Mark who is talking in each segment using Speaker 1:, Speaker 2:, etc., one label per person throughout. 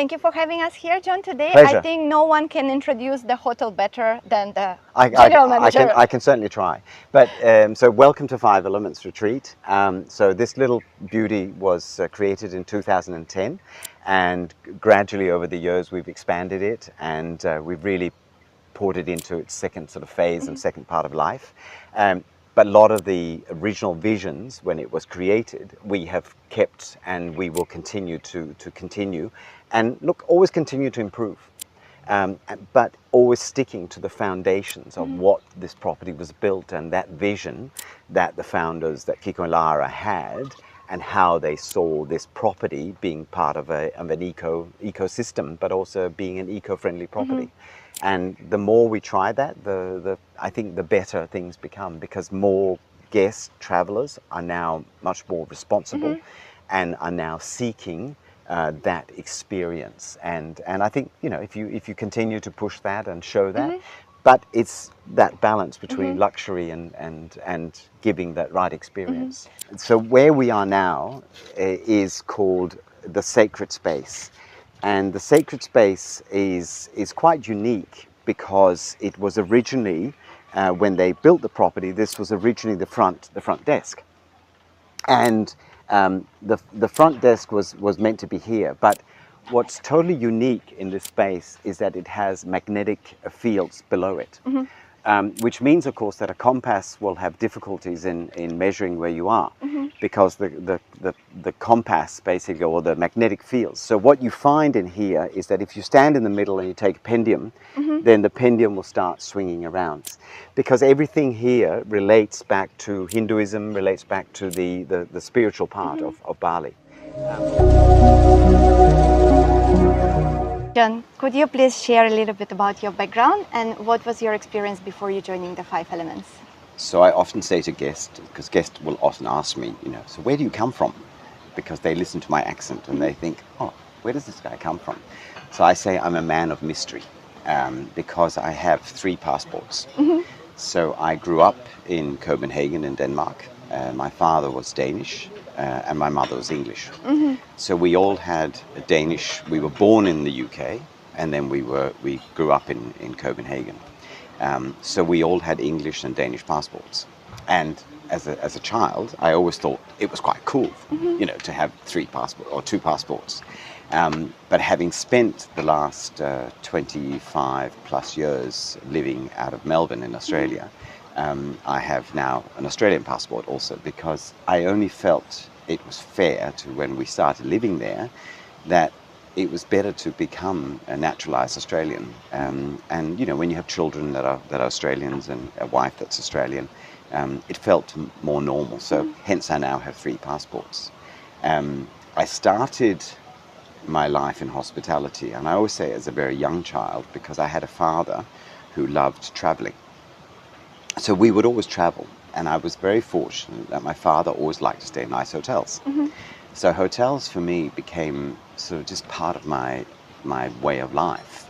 Speaker 1: Thank you for having us here, John, today.
Speaker 2: Pleasure.
Speaker 1: I think no one can introduce the hotel better than the general manager.
Speaker 2: I can certainly try. But so welcome to Fivelements Retreat. So this little beauty was created in 2010, and gradually over the years we've expanded it, and we've really poured it into its second sort of phase and second part of life. But a lot of the original visions, when it was created, we have kept, and we will continue to continue, and look, always continue to improve, but always sticking to the foundations of what this property was built, and that vision that the founders, that Kiko and Lara had, and how they saw this property being part of an ecosystem, but also being an eco-friendly property. And the more we try that, I think the better things become, because more guests, travelers are now much more responsible and are now seeking that experience. And I think, you know, if you continue to push that and show that, but it's that balance between luxury and giving that right experience. So where we are now is called the Sacred Space. And the Sacred Space is quite unique, because it was originally, when they built the property, this was originally the front desk. And the front desk was meant to be here. But what's totally unique in this space is that it has magnetic fields below it. Which means, of course, that a compass will have difficulties in measuring where you are, because the compass, basically, or the magnetic fields. So what you find in here is that if you stand in the middle and you take a pendulum, then the pendulum will start swinging around, because everything here relates back to Hinduism, relates back to the spiritual part of Bali.
Speaker 1: John, could you please share a little bit about your background and what was your experience before you joining the Five Elements?
Speaker 2: So I often say to guests, because guests will often ask me, you know, so where do you come from? Because they listen to my accent and they think, oh, where does this guy come from? So I say I'm a man of mystery, because I have 3 passports. So I grew up in Copenhagen in Denmark. My father was Danish, and my mother was English. So we all had a Danish. We were born in the UK, and then we grew up in Copenhagen. So we all had English and Danish passports. And as a child, I always thought it was quite cool, you know, to have 3 passports or 2 passports. But having spent the last 25 plus years living out of Melbourne in Australia, I have now an Australian passport also, because I only felt it was fair to, when we started living there, that it was better to become a naturalized Australian. And you know, when you have children that are Australians and a wife that's Australian, it felt more normal. So hence I now have 3 passports. I started my life in hospitality, and I always say as a very young child, because I had a father who loved traveling. So we would always travel, and I was very fortunate that my father always liked to stay in nice hotels. So hotels for me became sort of just part of my way of life.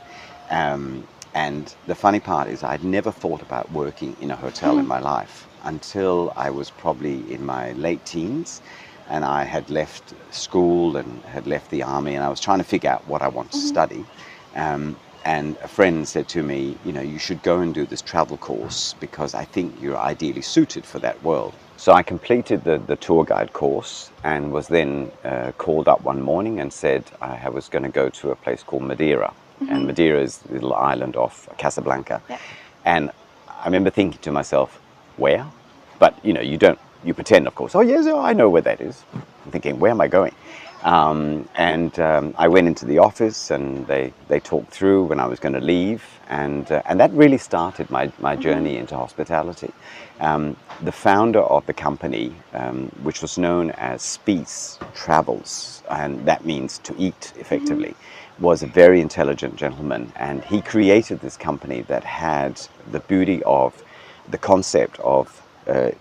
Speaker 2: And the funny part is I'd never thought about working in a hotel in my life until I was probably in my late teens, and I had left school and had left the army, and I was trying to figure out what I wanted to study. And a friend said to me, you know, you should go and do this travel course, because I think you're ideally suited for that world. So I completed the tour guide course, and was then called up one morning and said I was going to go to a place called Madeira. And Madeira is the little island off Casablanca. And I remember thinking to myself, where? But, you know, you pretend, of course, oh yes, I know where that is. I'm thinking, where am I going? I went into the office, and they talked through when I was going to leave, and that really started my journey into hospitality. The founder of the company, which was known as Spies Travels, and that means to eat effectively, was a very intelligent gentleman, and he created this company that had the beauty of the concept of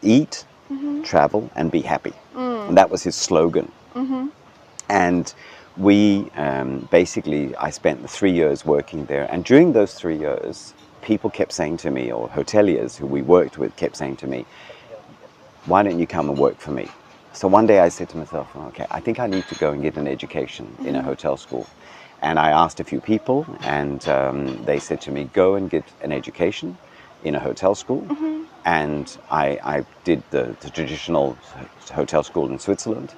Speaker 2: eat, travel, and be happy. And that was his slogan. And we basically, I spent the 3 years working there, and during those 3 years, people kept saying to me, or hoteliers who we worked with kept saying to me, why don't you come and work for me? So one day I said to myself, okay, I think I need to go and get an education in a hotel school. And I asked a few people, and they said to me, go and get an education in a hotel school. And I did the traditional hotel school in Switzerland.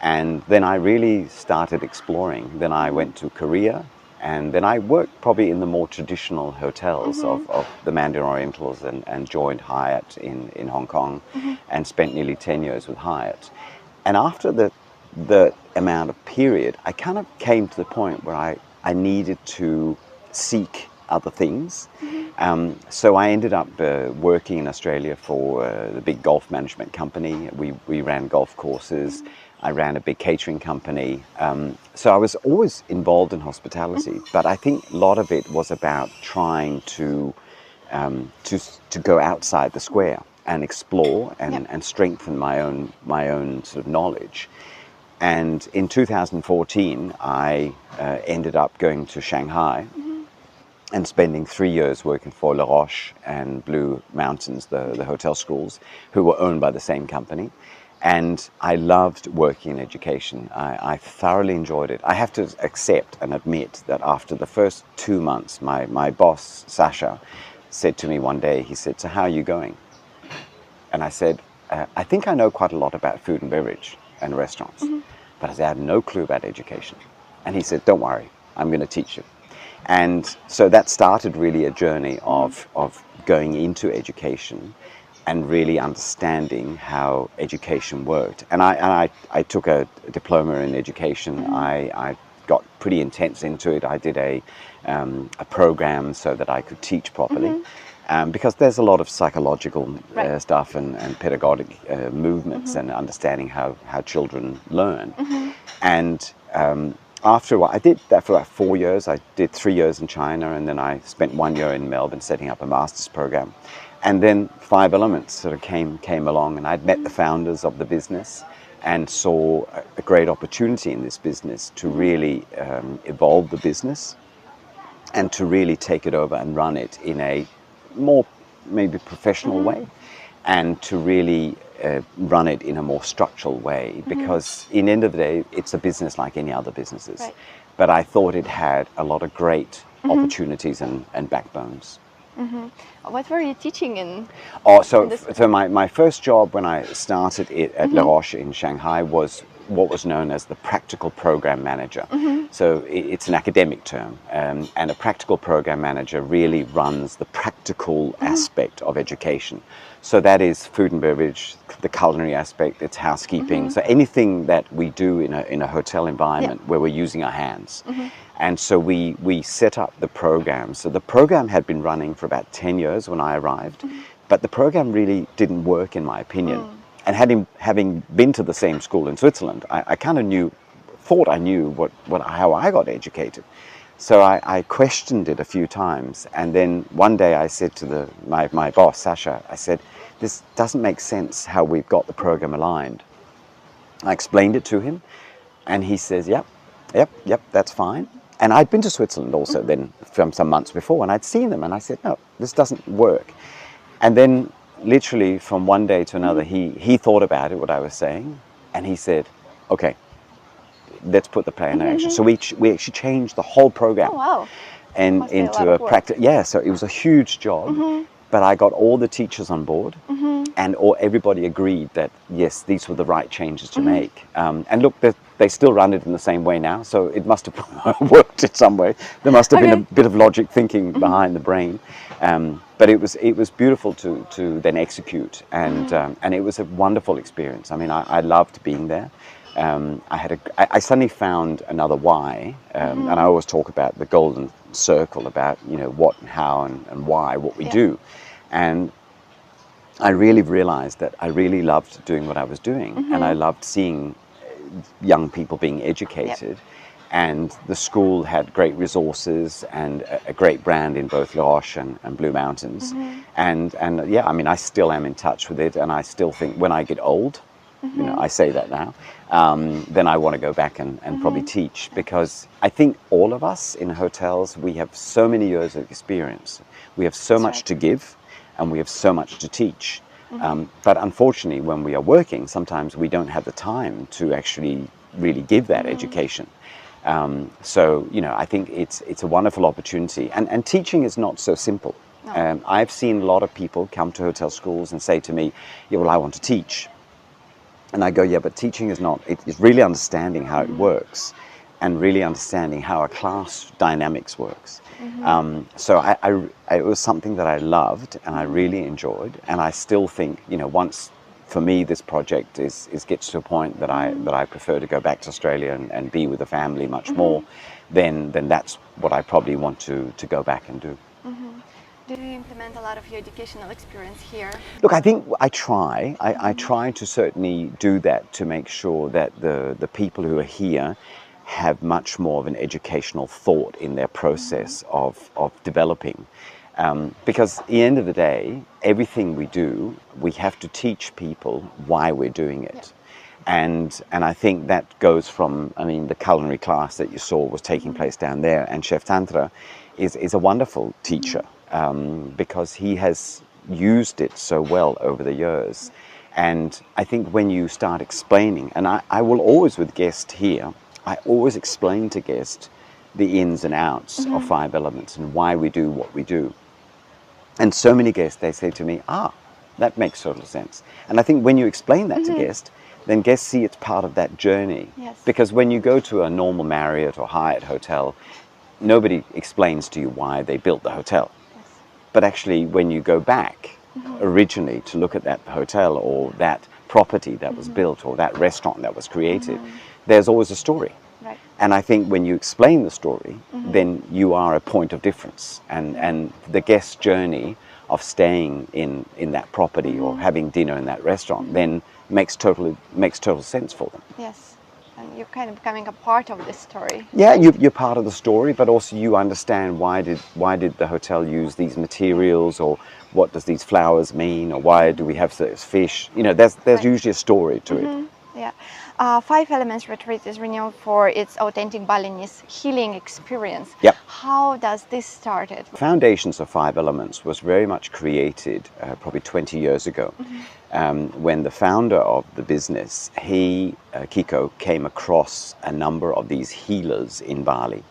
Speaker 2: And then I really started exploring. Then I went to Korea, and then I worked probably in the more traditional hotels of the Mandarin Orientals, and joined Hyatt in Hong Kong, and spent nearly 10 years with Hyatt. And after the amount of period, I kind of came to the point where I needed to seek other things. So I ended up working in Australia for the big golf management company. We ran golf courses. I ran a big catering company. So I was always involved in hospitality, but I think a lot of it was about trying to go outside the square and explore and strengthen my own sort of knowledge. And in 2014, I ended up going to Shanghai and spending 3 years working for Roches and Blue Mountains, the hotel schools, who were owned by the same company. And I loved working in education. I thoroughly enjoyed it. I have to accept and admit that after the first 2 months, my boss, Sasha, said to me one day, he said, so how are you going? And I said, I think I know quite a lot about food and beverage and restaurants, but I said, I had no clue about education. And he said, don't worry, I'm going to teach you. And so that started really a journey of going into education and really understanding how education worked. And I took a diploma in education. I got pretty intense into it. I did a program so that I could teach properly. Because there's a lot of psychological stuff and pedagogic movements and understanding how children learn. And after a while, I did that for about 4 years. I did 3 years in China, and then I spent 1 year in Melbourne setting up a master's program. And then Fivelements sort of came along, and I'd met the founders of the business and saw a great opportunity in this business to really evolve the business and to really take it over and run it in a more maybe professional way, and to really run it in a more structural way, because in the end of the day, it's a business like any other businesses.
Speaker 1: Right.
Speaker 2: But I thought it had a lot of great opportunities and backbones.
Speaker 1: What were you teaching in?
Speaker 2: Oh, so my first job when I started it at La Roche in Shanghai was what was known as the practical program manager. So it's an academic term, and a practical program manager really runs the practical aspect of education. So that is food and beverage, the culinary aspect, it's housekeeping. So anything that we do in a hotel environment where we're using our hands. And so we set up the program. So the program had been running for about 10 years when I arrived, but the program really didn't work in my opinion. And having been to the same school in Switzerland, I kind of thought I knew how I got educated. So I questioned it a few times, and then one day I said to my boss, Sasha, I said, this doesn't make sense how we've got the program aligned. I explained it to him, and he says, yep, that's fine. And I'd been to Switzerland also then from some months before, and I'd seen them, and I said, no, this doesn't work. And then literally from one day to another, he thought about it, what I was saying, and he said, okay, let's put the plan in action. So we actually changed the whole program.
Speaker 1: Oh, wow.
Speaker 2: And into a practice. Yeah, so it was a huge job, but I got all the teachers on board, and everybody agreed that yes, these were the right changes to make. And look, they still run it in the same way now, so it must have worked in some way. There must have been a bit of logic thinking behind the brain, but it was beautiful to then execute, and it was a wonderful experience. I mean, I loved being there. I suddenly found another why, and I always talk about the golden circle, about what and how and why, what we do. And I really realized that I really loved doing what I was doing, and I loved seeing young people being educated, and the school had great resources and a great brand in both Roches and Blue Mountains. And yeah, I mean, I still am in touch with it, and I still think when I get old, I say that now, then I want to go back and probably teach, because I think all of us in hotels, we have so many years of experience. We have so much to give, and we have so much to teach. But unfortunately, when we are working, sometimes we don't have the time to actually really give that education. So, you know, I think it's a wonderful opportunity. And teaching is not so simple.
Speaker 1: No.
Speaker 2: I've seen a lot of people come to hotel schools and say to me, yeah, well, I want to teach. And I go, yeah, but teaching is not, it's really understanding how it works and really understanding how a class dynamics works. So it was something that I loved and I really enjoyed. And I still think, you know, once, for me, this project gets to a point that I prefer to go back to Australia and be with the family much more, then that's what I probably want to go back and do.
Speaker 1: Do you implement a lot of your educational experience here?
Speaker 2: Look, I think I try. I try to certainly do that to make sure that the people who are here have much more of an educational thought in their process of developing. Because at the end of the day, everything we do, we have to teach people why we're doing it. And I think that goes from, I mean, the culinary class that you saw was taking place down there, and Chef Tantra is a wonderful teacher. Because he has used it so well over the years. And I think when you start explaining, and I will always, with guests here, I always explain to guests the ins and outs of Five Elements and why we do what we do. And so many guests, they say to me, that makes total sense. And I think when you explain that to guests, then guests see it's part of that journey.
Speaker 1: Yes.
Speaker 2: Because when you go to a normal Marriott or Hyatt hotel, nobody explains to you why they built the hotel. But actually, when you go back originally to look at that hotel or that property that was built or that restaurant that was created, there's always a story.
Speaker 1: Right.
Speaker 2: And I think when you explain the story, then you are a point of difference. And the guest journey of staying in that property or having dinner in that restaurant then makes total sense for them.
Speaker 1: Yes. And you're kind of becoming a part of this story.
Speaker 2: Yeah, you're part of the story, but also you understand why did the hotel use these materials, or what does these flowers mean, or why do we have this fish? You know, there's usually a story to it.
Speaker 1: Yeah. Fivelements Retreat is renowned for its authentic Balinese healing experience.
Speaker 2: Yep.
Speaker 1: How does this started?
Speaker 2: Foundations of Five Elements was very much created probably 20 years ago. When the founder of the business, Kiko, came across a number of these healers in Bali.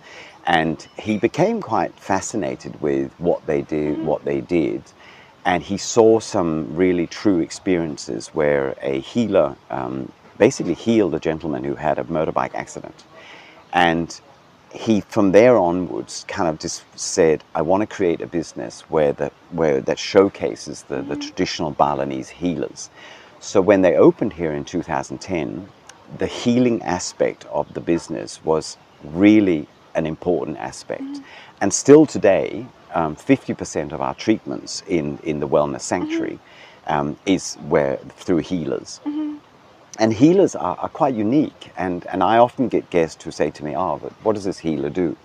Speaker 2: And he became quite fascinated with what they did. And he saw some really true experiences where a healer basically healed a gentleman who had a motorbike accident. And he, from there onwards, kind of just said, I want to create a business where that showcases the traditional Balinese healers. So when they opened here in 2010, the healing aspect of the business was really an important aspect. And still today, 50% of our treatments in the wellness sanctuary is through healers. And healers are quite unique, and I often get guests who say to me, but what does this healer do?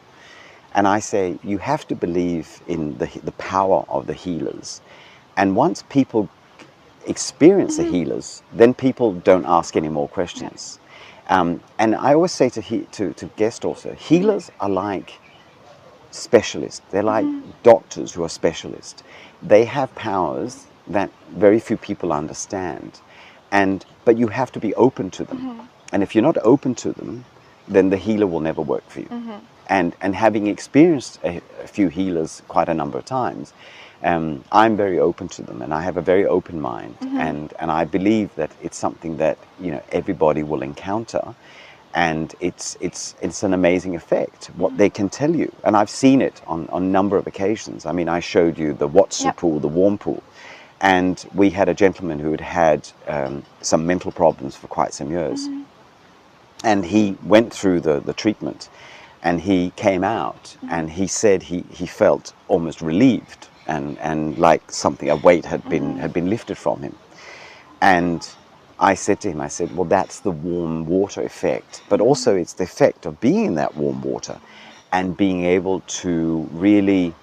Speaker 2: And I say, you have to believe in the power of the healers. And once people experience the healers, then people don't ask any more questions. And I always say to guests also, healers are like specialists. They're like doctors who are specialists. They have powers that very few people understand. But you have to be open to them. And if you're not open to them, then the healer will never work for you. And having experienced a few healers quite a number of times, I'm very open to them, and I have a very open mind. And I believe that it's something that, you know, everybody will encounter. And it's an amazing effect, what they can tell you. And I've seen it on a number of occasions. I mean, I showed you the Watsu pool, the warm pool. And we had a gentleman who had some mental problems for quite some years. And he went through the treatment, and he came out, and he said he felt almost relieved, and like a weight had been lifted from him. And I said to him, well, that's the warm water effect, but also it's the effect of being in that warm water and being able to really,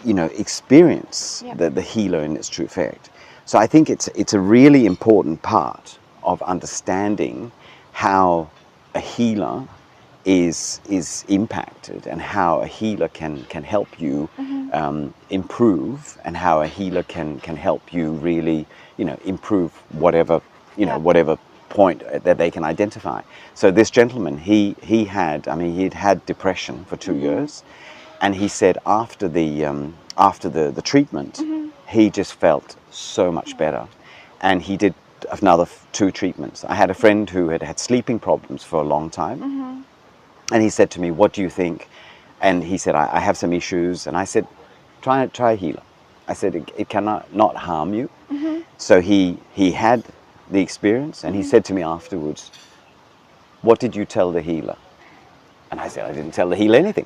Speaker 2: you know, experience the healer in its true effect. So I think it's a really important part of understanding how a healer is impacted, and how a healer can help you improve, and how a healer can help you really, you know, improve whatever point that they can identify. So this gentleman, he had, I mean, he'd had depression for 2 years, and he said after the treatment, he just felt so much better, and he did another 2 treatments. I had a friend who had had sleeping problems for a long time, and he said to me, "What do you think?" And he said, I have some issues, and I said, try a healer. I said, it cannot not harm you. So he had the experience, and he said to me afterwards, "What did you tell the healer?" And I said, "I didn't tell the healer anything."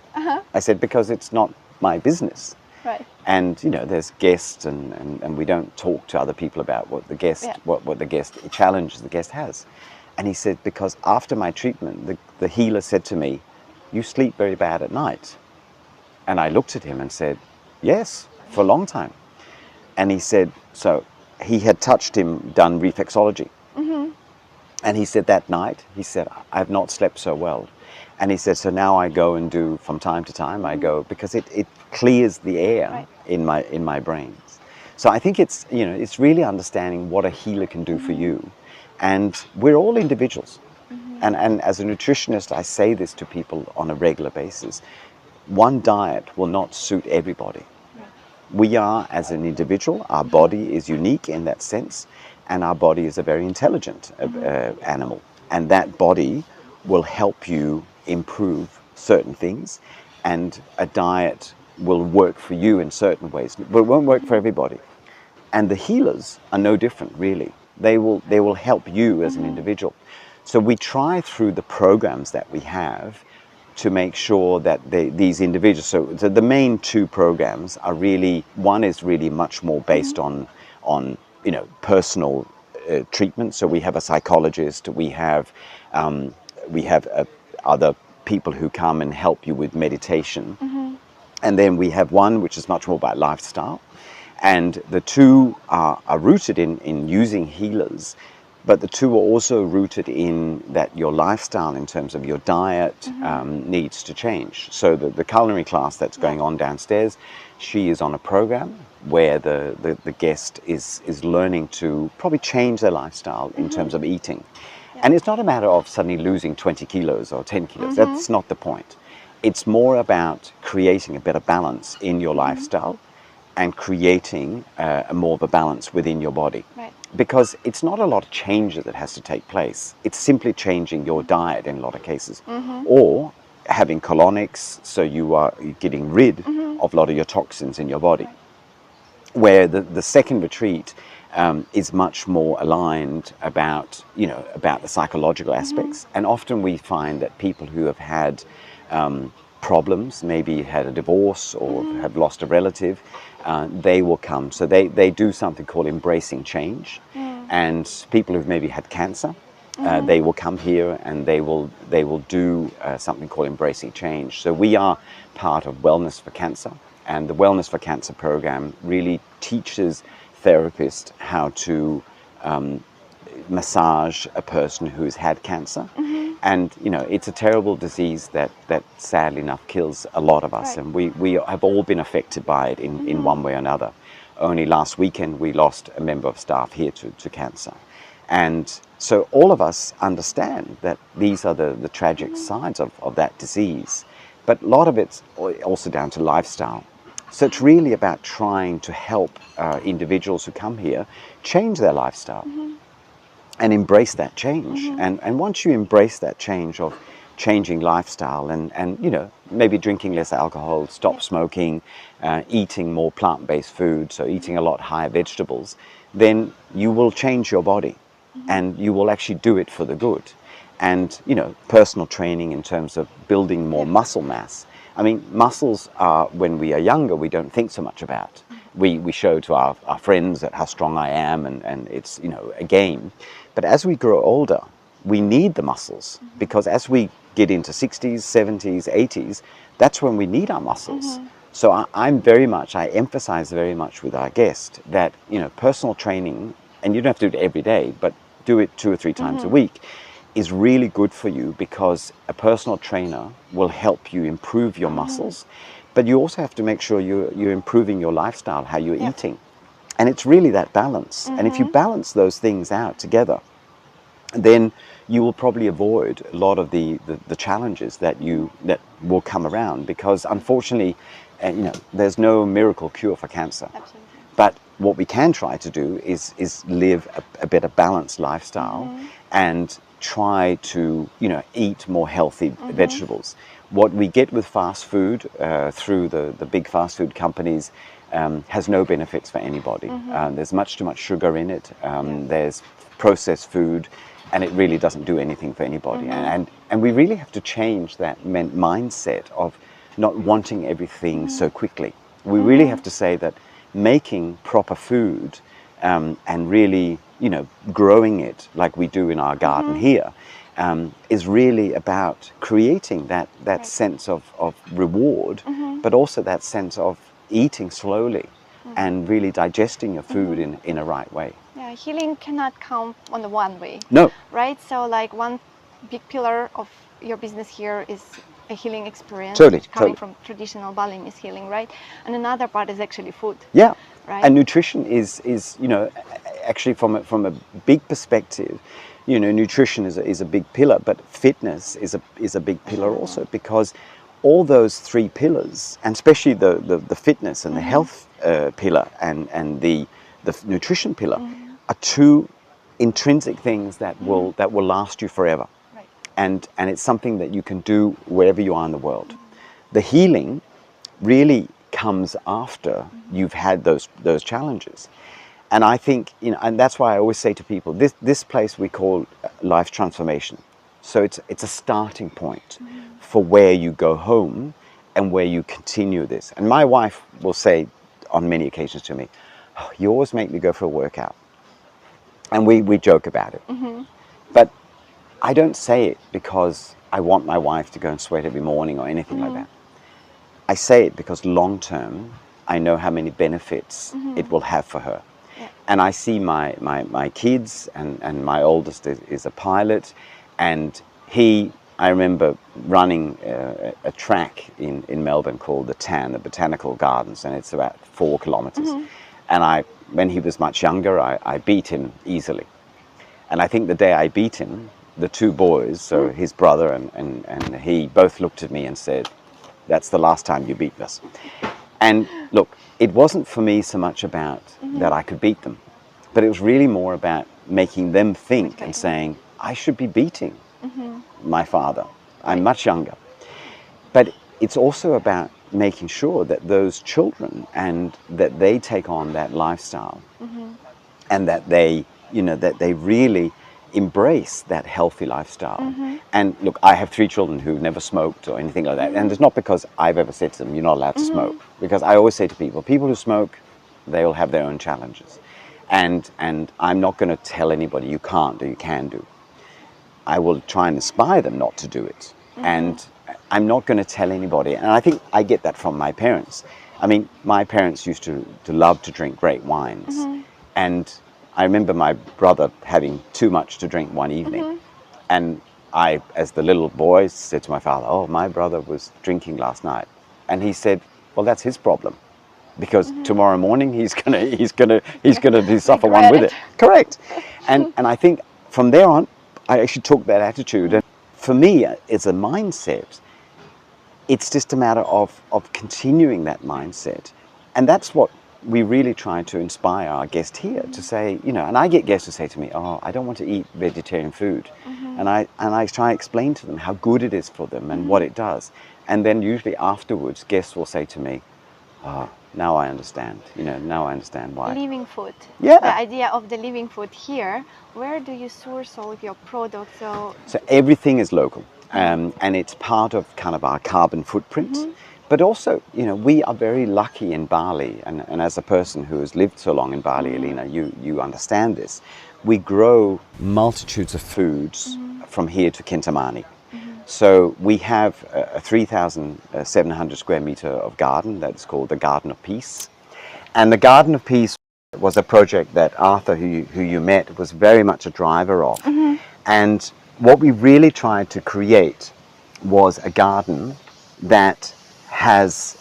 Speaker 2: I said, "Because it's not my business."
Speaker 1: Right.
Speaker 2: And you know, there's guests, and we don't talk to other people about what the guest, what the guest challenges the guest has. And he said, "Because after my treatment, the healer said to me, 'You sleep very bad at night.'" And I looked at him and said, "Yes, for a long time." And he said, so he had done reflexology. And he said that night, he said, "I've not slept so well." And he said, so now I go and do, from time to time, I go, because it clears the air in my brains. So I think it's, you know, it's really understanding what a healer can do for you. And we're all individuals. And as a nutritionist, I say this to people on a regular basis. One diet will not suit everybody. We are, as an individual, our body is unique in that sense, and our body is a very intelligent animal. And that body will help you improve certain things, and a diet will work for you in certain ways, but it won't work for everybody. And the healers are no different, really. They will help you as an individual. So we try through the programs that we have to make sure that these individuals, so the main 2 programs are really, one is really much more based on you know, personal treatment. So we have a psychologist, we have other people who come and help you with meditation. And then we have one which is much more about lifestyle. And the 2 are rooted in using healers, but the 2 are also rooted in that your lifestyle in terms of your diet needs to change. So the culinary class that's going on downstairs, she is on a program where the guest is learning to probably change their lifestyle in terms of eating. And it's not a matter of suddenly losing 20 kilos or 10 kilos. That's not the point. It's more about creating a better balance in your lifestyle and creating more of a balance within your body.
Speaker 1: Right.
Speaker 2: Because it's not a lot of changes that has to take place. It's simply changing your diet in a lot of cases. Or having colonics, so you're getting rid of a lot of your toxins in your body. Where the second retreat is much more aligned about, you know, about the psychological aspects. And often we find that people who have had problems, maybe had a divorce or have lost a relative, they will come. So they do something called embracing change. And people who've maybe had cancer, they will come here and they will do something called embracing change. So we are part of Wellness for Cancer, and the Wellness for Cancer program really teaches therapists how to massage a person who's had cancer. And you know, it's a terrible disease that sadly enough kills a lot of us, and we have all been affected by it in one way or another. Only last weekend we lost a member of staff here to cancer. And so all of us understand that these are the tragic sides of that disease. But a lot of it's also down to lifestyle. So it's really about trying to help individuals who come here change their lifestyle and embrace that change. And once you embrace that change of changing lifestyle and you know, maybe drinking less alcohol, stop smoking, eating more plant-based food, so eating a lot higher vegetables, then you will change your body and you will actually do it for the good. And you know, personal training in terms of building more muscle mass. I mean, muscles are, when we are younger, we don't think so much about. We show to our friends that how strong I am, and it's, you know, a game. But as we grow older, we need the muscles, because as we get into 60s, 70s, 80s, that's when we need our muscles. So I emphasize very much with our guest that, you know, personal training, and you don't have to do it every day, but do it 2 or 3 times a week, is really good for you, because a personal trainer will help you improve your muscles, but you also have to make sure you're improving your lifestyle, how you're eating. And it's really that balance. And if you balance those things out together, then you will probably avoid a lot of the challenges that will come around, because unfortunately, there's no miracle cure for cancer.
Speaker 1: Absolutely.
Speaker 2: But what we can try to do is live a better balanced lifestyle and try to eat more healthy vegetables. What we get with fast food through the big fast food companies has no benefits for anybody. There's much too much sugar in it. There's processed food, and it really doesn't do anything for anybody. And we really have to change that mindset of not wanting everything so quickly. We really have to say that making proper food and really, growing it like we do in our garden here, is really about creating that sense of reward, but also that sense of eating slowly and really digesting your food in a right way.
Speaker 1: Yeah, healing cannot come on the one way.
Speaker 2: No.
Speaker 1: Right? So like one big pillar of your business here is a healing experience.
Speaker 2: Totally,
Speaker 1: coming
Speaker 2: totally.
Speaker 1: from traditional Balinese healing, right? And another part is actually food.
Speaker 2: Yeah.
Speaker 1: Right?
Speaker 2: And nutrition is actually from a big perspective, nutrition is a big pillar, but fitness is a big pillar also, because all those three pillars, and especially the fitness and the health pillar and the nutrition pillar, are two intrinsic things that will last you forever.
Speaker 1: Right.
Speaker 2: And it's something that you can do wherever you are in the world. The healing really comes after you've had those challenges. And I think, and that's why I always say to people, this place we call life transformation. So it's a starting point for where you go home and where you continue this. And my wife will say on many occasions to me, "Oh, you always make me go for a workout." And we joke about it. But I don't say it because I want my wife to go and sweat every morning or anything like that. I say it because long term, I know how many benefits it will have for her.
Speaker 1: Yeah.
Speaker 2: And I see my kids, and my oldest is a pilot, and I remember running a track in Melbourne called the TAN, the Botanical Gardens, and it's about 4 kilometers. And when he was much younger, I beat him easily. And I think the day I beat him, the two boys, so his brother and he, both looked at me and said, "That's the last time you beat us." And look, it wasn't for me so much about that I could beat them, but it was really more about making them think and saying, I should be beating my father. I'm much younger. But it's also about making sure that those children, and that they take on that lifestyle, and that they really embrace that healthy lifestyle. And look, I have 3 children who've never smoked or anything like that. And it's not because I've ever said to them, you're not allowed to smoke. Because I always say to people who smoke, they will have their own challenges. And I'm not going to tell anybody you can't or you can do. I will try and inspire them not to do it. And I'm not going to tell anybody. And I think I get that from my parents. I mean, my parents used to love to drink great wines. And I remember my brother having too much to drink one evening. And I, as the little boy, said to my father, "Oh, my brother was drinking last night." And he said, "Well, that's his problem, because tomorrow morning he's gonna suffer one with it." Correct. And I think from there on, I actually took that attitude. And for me, it's a mindset. It's just a matter of continuing that mindset. And that's what we really try to inspire our guest here to say, and I get guests who say to me, "Oh, I don't want to eat vegetarian food." And I try to explain to them how good it is for them and what it does. And then usually afterwards, guests will say to me, "Oh, now I understand. Now I understand why."
Speaker 1: Living food.
Speaker 2: Yeah.
Speaker 1: The idea of the living food here. Where do you source all of your products?
Speaker 2: So everything is local, and it's part of kind of our carbon footprint. But also, we are very lucky in Bali, and as a person who has lived so long in Bali, Elena, you understand this. We grow multitudes of foods from here to Kintamani. So we have a 3,700 square meter of garden that's called the Garden of Peace. And the Garden of Peace was a project that Arthur, who you met, was very much a driver of. And what we really tried to create was a garden that has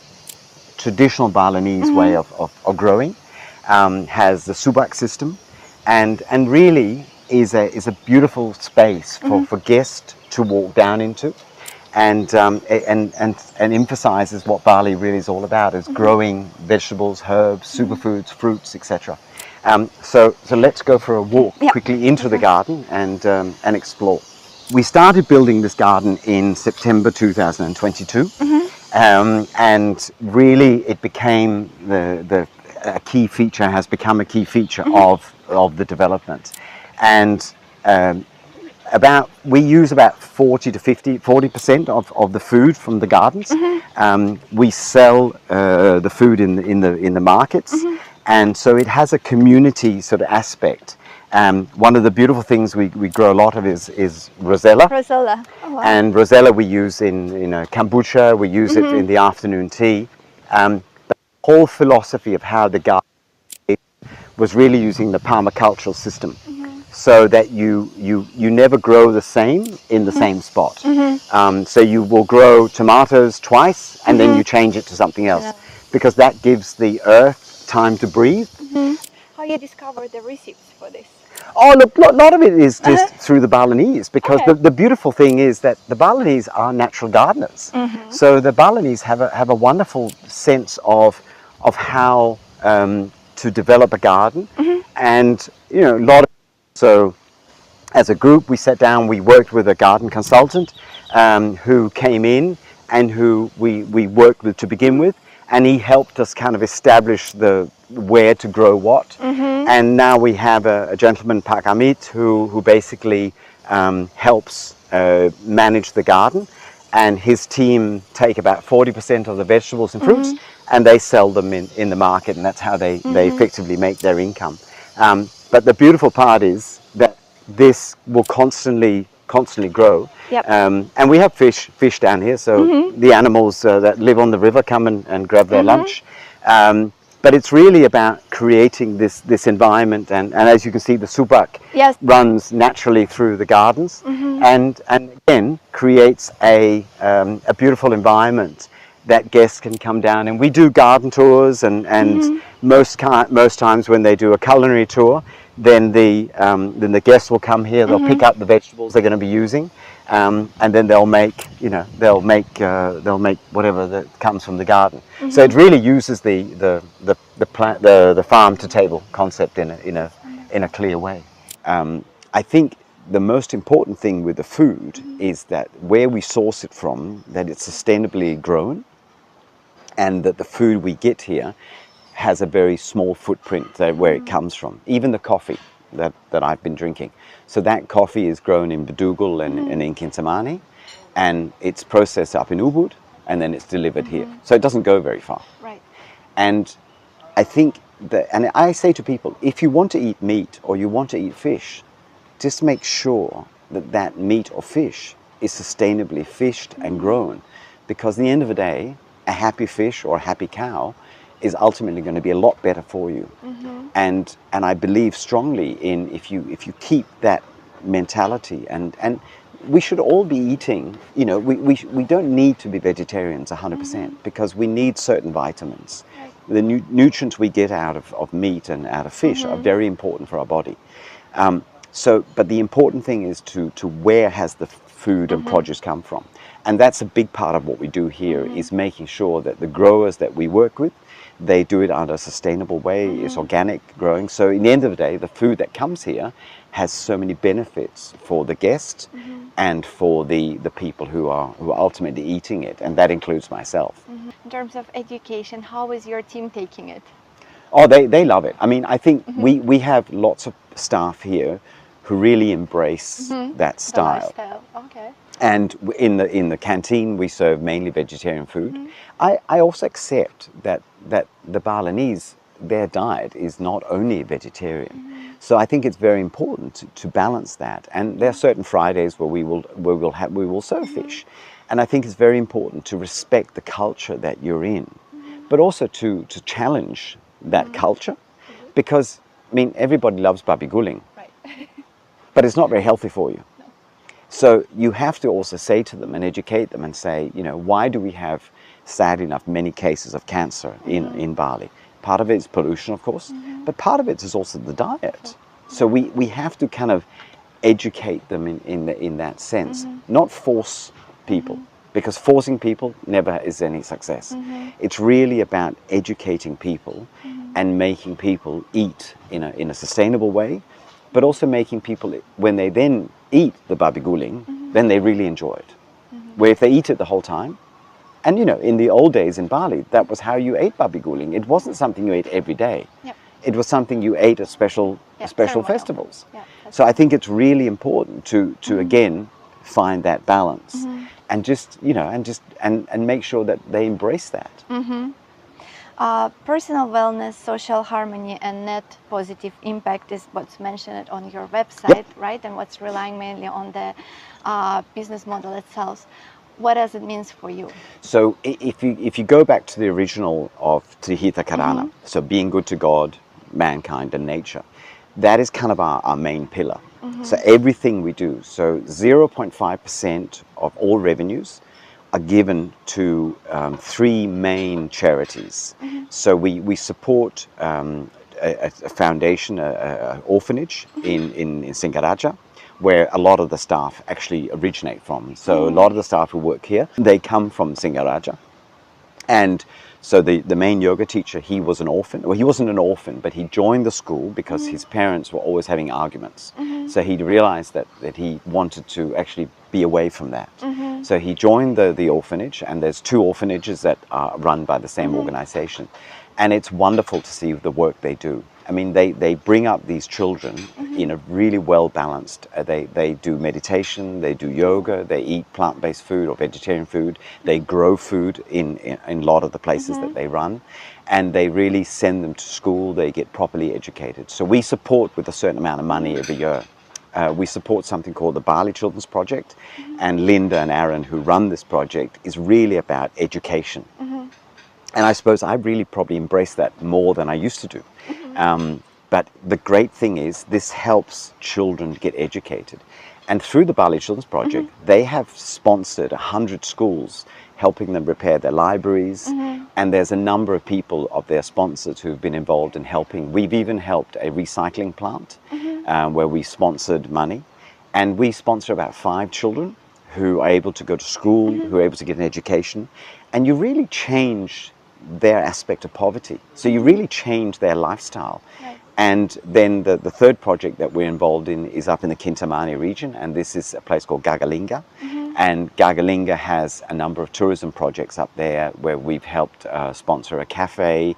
Speaker 2: traditional Balinese way of growing, has the subak system, and really is a beautiful space for guests to walk down into, and emphasizes what Bali really is all about, is growing vegetables, herbs, superfoods, fruits, etc. So let's go for a walk quickly into the garden and explore. We started building this garden in September 2022, and really it became a key feature, has become a key feature of the development. And we use about 40% of the food from the gardens. We sell the food in the markets, and so it has a community sort of aspect. One of the beautiful things we grow a lot of is rosella.
Speaker 1: Rosella. Oh, wow.
Speaker 2: And rosella we use in kombucha. We use it in the afternoon tea. The whole philosophy of how the garden was really using the permacultural system, so that you never grow the same in the same spot. So you will grow tomatoes twice, and then you change it to something else, because that gives the earth time to breathe.
Speaker 1: How you discovered the recipes for this?
Speaker 2: Oh, look, a lot of it is just through the Balinese, because the beautiful thing is that the Balinese are natural gardeners. So the Balinese have a wonderful sense of how to develop a garden, and a lot of, so as a group we sat down, we worked with a garden consultant who came in and who we worked with to begin with, and he helped us kind of establish where to grow what. And now we have a gentleman, Pak Amit, who basically helps manage the garden, and his team take about 40% of the vegetables and fruits, and they sell them in the market, and that's how they effectively make their income. But the beautiful part is that this will constantly grow. And we have fish down here, so the animals that live on the river come and grab their lunch. But it's really about creating this environment, and as you can see, the subak runs naturally through the gardens, and again creates a beautiful environment that guests can come down. And we do garden tours, and most times when they do a culinary tour, then the guests will come here. They'll pick up the vegetables they're going to be using, and then they'll make whatever that comes from the garden. So it really uses the farm to table concept in a clear way. I think the most important thing with the food is that where we source it from, that it's sustainably grown, and that the food we get here has a very small footprint where it comes from. Even the coffee that I've been drinking. So that coffee is grown in Bedugul and in Kintamani, and it's processed up in Ubud, and then it's delivered here. So it doesn't go very far.
Speaker 1: Right.
Speaker 2: And I think that, and I say to people, if you want to eat meat or you want to eat fish, just make sure that meat or fish is sustainably fished and grown, because at the end of the day, a happy fish or a happy cow is ultimately going to be a lot better for you. And I believe strongly in if you keep that mentality, and we should all be eating, we don't need to be vegetarians 100%, because we need certain vitamins. The nutrients we get out of meat and out of fish are very important for our body. But the important thing is to where has the food and produce come from. And that's a big part of what we do here, is making sure that the growers that we work with, they do it in a sustainable way. It's organic growing. So in the end of the day, the food that comes here has so many benefits for the guest and for the people who are ultimately eating it. And that includes myself.
Speaker 1: In terms of education, how is your team taking it?
Speaker 2: Oh, they love it. I mean, I think we have lots of staff here who really embrace that style.
Speaker 1: The lifestyle. Okay.
Speaker 2: And in the canteen, we serve mainly vegetarian food. I also accept that the Balinese, their diet is not only vegetarian. So I think it's very important to balance that. And there are certain Fridays where we will serve fish. And I think it's very important to respect the culture that you're in, but also to challenge that culture, because I mean everybody loves babi guling, but it's not very healthy for you. So you have to also say to them and educate them and say, why do we have, sad enough, many cases of cancer in Bali? Part of it is pollution, of course, but part of it is also the diet. So we have to kind of educate them in that sense, not force people, because forcing people never is any success. It's really about educating people and making people eat in a sustainable way, but also making people, when they then eat the babi guling, then they really enjoy it. Where if they eat it the whole time, and in the old days in Bali, that was how you ate babi guling. It wasn't something you ate every day.
Speaker 1: Yep.
Speaker 2: It was something you ate at special
Speaker 1: ceremonial
Speaker 2: festivals.
Speaker 1: Yeah,
Speaker 2: So I think it's really important to again find that balance and just and make sure that they embrace that.
Speaker 1: Personal wellness, social harmony, and net positive impact is what's mentioned on your website, right? And what's relying mainly on the business model itself. What does it mean for you?
Speaker 2: So if you go back to the original of Trihita Karana, so being good to God, mankind, and nature, that is kind of our main pillar. So everything we do, so 0.5% of all revenues are given to three main charities. So we support a foundation, an orphanage in Singaraja, where a lot of the staff actually originate from. So a lot of the staff who work here, they come from Singaraja. And so the main yoga teacher, he was an orphan. Well, he wasn't an orphan, but he joined the school because his parents were always having arguments. So he realized that he wanted to actually be away from that. So he joined the orphanage, and there's 2 orphanages that are run by the same organization. And it's wonderful to see the work they do. I mean, they bring up these children in a really well-balanced, they do meditation, they do yoga, they eat plant-based food or vegetarian food, they grow food in a lot of the places that they run, and they really send them to school, they get properly educated. So we support with a certain amount of money every year. We support something called the Bali Children's Project, and Linda and Aaron, who run this project, is really about education. And I suppose I really probably embrace that more than I used to do. But the great thing is this helps children get educated. And through the Bali Children's Project, they have sponsored 100 schools, helping them repair their libraries. And there's a number of people of their sponsors who've been involved in helping. We've even helped a recycling plant where we sponsored money. And we sponsor about 5 children who are able to go to school, who are able to get an education. And you really change their aspect of poverty. So you really change their lifestyle.
Speaker 1: Right.
Speaker 2: And then the third project that we're involved in is up in the Kintamani region, and this is a place called Gagalinga. And Gagalinga has a number of tourism projects up there where we've helped sponsor a cafe.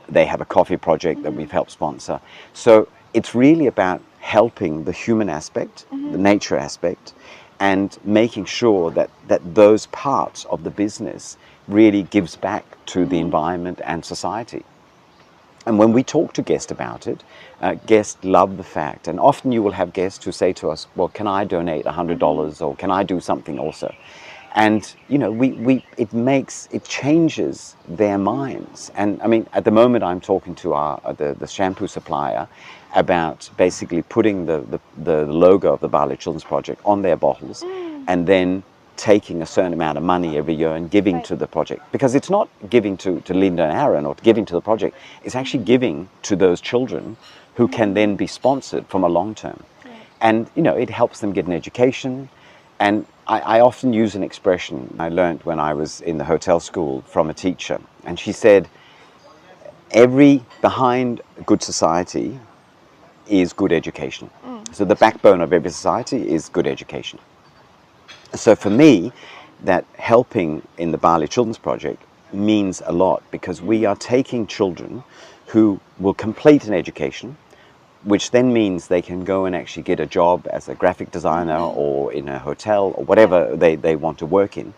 Speaker 2: They have a coffee project that we've helped sponsor. So it's really about helping the human aspect, the nature aspect, and making sure that those parts of the business really gives back to the environment and society. And when we talk to guests about it, guests love the fact, and often you will have guests who say to us, well, can I donate $100 or can I do something also? And it changes their minds. And I mean, at the moment I'm talking to the shampoo supplier about basically putting the logo of the Bali Children's Project on their bottles, and then taking a certain amount of money every year and giving to the project. Because it's not giving to Linda and Aaron or giving to the project, it's actually giving to those children who can then be sponsored from a long term. And it helps them get an education. And I often use an expression I learned when I was in the hotel school from a teacher, and she said, behind good society is good education. So the backbone of every society is good education. So for me, that helping in the Bali Children's Project means a lot, because we are taking children who will complete an education, which then means they can go and actually get a job as a graphic designer or in a hotel or whatever they want to work in.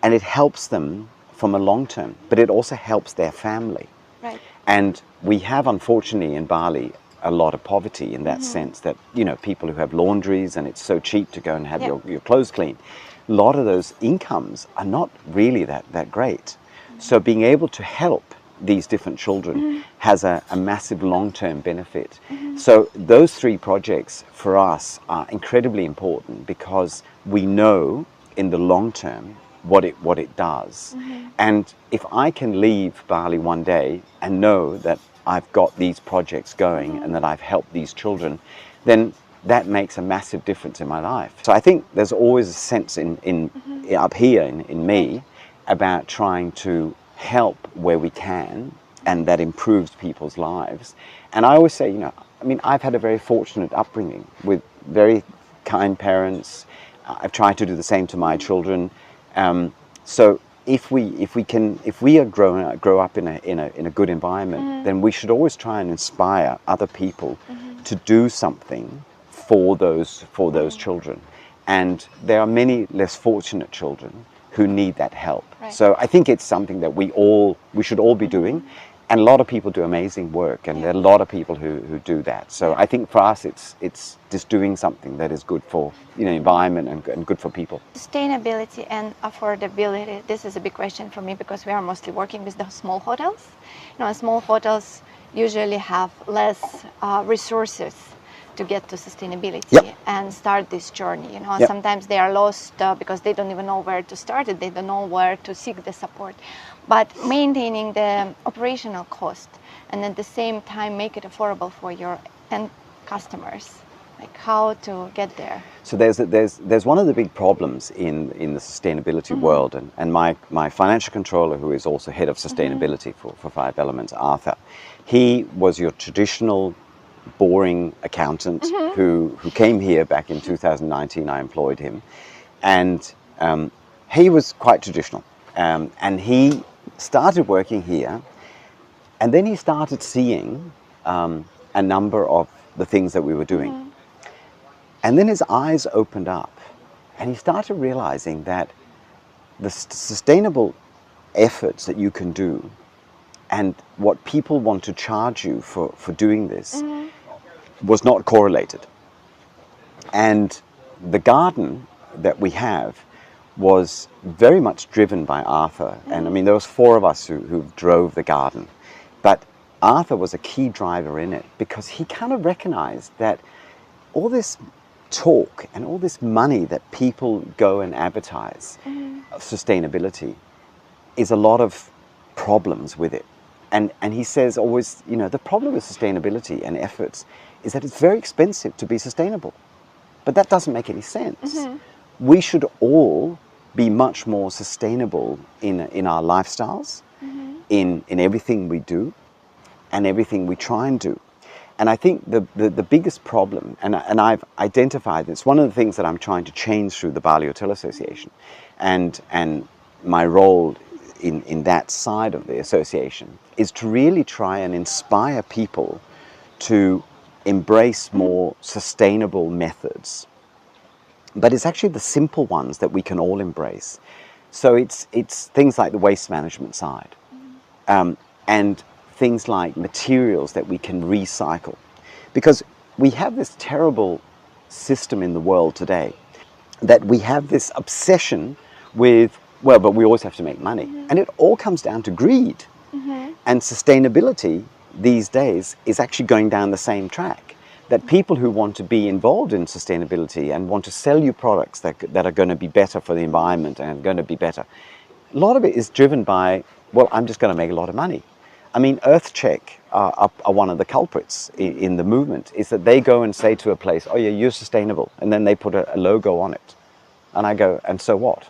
Speaker 2: And it helps them from a long term, but it also helps their family.
Speaker 1: Right.
Speaker 2: And we have, unfortunately, in Bali, a lot of poverty in that sense that, people who have laundries and it's so cheap to go and have your clothes cleaned, a lot of those incomes are not really that great. So being able to help these different children has a massive long-term benefit. So those 3 projects for us are incredibly important, because we know in the long term what it does. And if I can leave Bali one day and know that I've got these projects going and that I've helped these children, then that makes a massive difference in my life. So I think there's always a sense up here in me about trying to help where we can, and that improves people's lives. And I always say, you know, I mean, I've had a very fortunate upbringing with very kind parents. I've tried to do the same to my children. So if we are grow up in a good environment, then we should always try and inspire other people to do something for those children. And there are many less fortunate children who need that help.
Speaker 1: Right.
Speaker 2: So I think it's something that we should all be doing. And a lot of people do amazing work, and there are a lot of people who do that. So I think for us, it's just doing something that is good for, you know, environment and good for people.
Speaker 1: Sustainability and affordability. This is a big question for me because we are mostly working with the small hotels. You know, small hotels usually have less resources to get to sustainability and start this journey. You know, sometimes they are lost because they don't even know where to start it. They don't know where to seek the support. But maintaining the operational cost and at the same time make it affordable for your end customers, like how to get there.
Speaker 2: So there's one of the big problems in the sustainability world, and my financial controller, who is also head of sustainability for Fivelements, Arthur, he was your traditional boring accountant who came here back in 2019. I employed him, and he was quite traditional, and he started working here, and then he started seeing a number of the things that we were doing, and then his eyes opened up, and he started realizing that the sustainable efforts that you can do and what people want to charge you for doing this was not correlated. And the garden that we have was very much driven by Arthur. And I mean, there was 4 of us who drove the garden. But Arthur was a key driver in it because he kind of recognized that all this talk and all this money that people go and advertise of sustainability is a lot of problems with it. And he says always, you know, the problem with sustainability and efforts is that it's very expensive to be sustainable. But that doesn't make any sense. We should all be much more sustainable in our lifestyles, in everything we do, and everything we try and do. And I think the biggest problem, and I've identified this, one of the things that I'm trying to change through the Bali Hotel Association, and my role in that side of the association, is to really try and inspire people to embrace more sustainable methods. But it's actually the simple ones that we can all embrace. So it's things like the waste management side, and things like materials that we can recycle. Because we have this terrible system in the world today that we have this obsession with, well, but we always have to make money. And it all comes down to greed. And sustainability these days is actually going down the same track. That people who want to be involved in sustainability and want to sell you products that are going to be better for the environment and going to be better, a lot of it is driven by, well, I'm just going to make a lot of money. I mean, EarthCheck are one of the culprits in the movement, is that they go and say to a place, oh yeah, you're sustainable, and then they put a logo on it. And I go, and so what?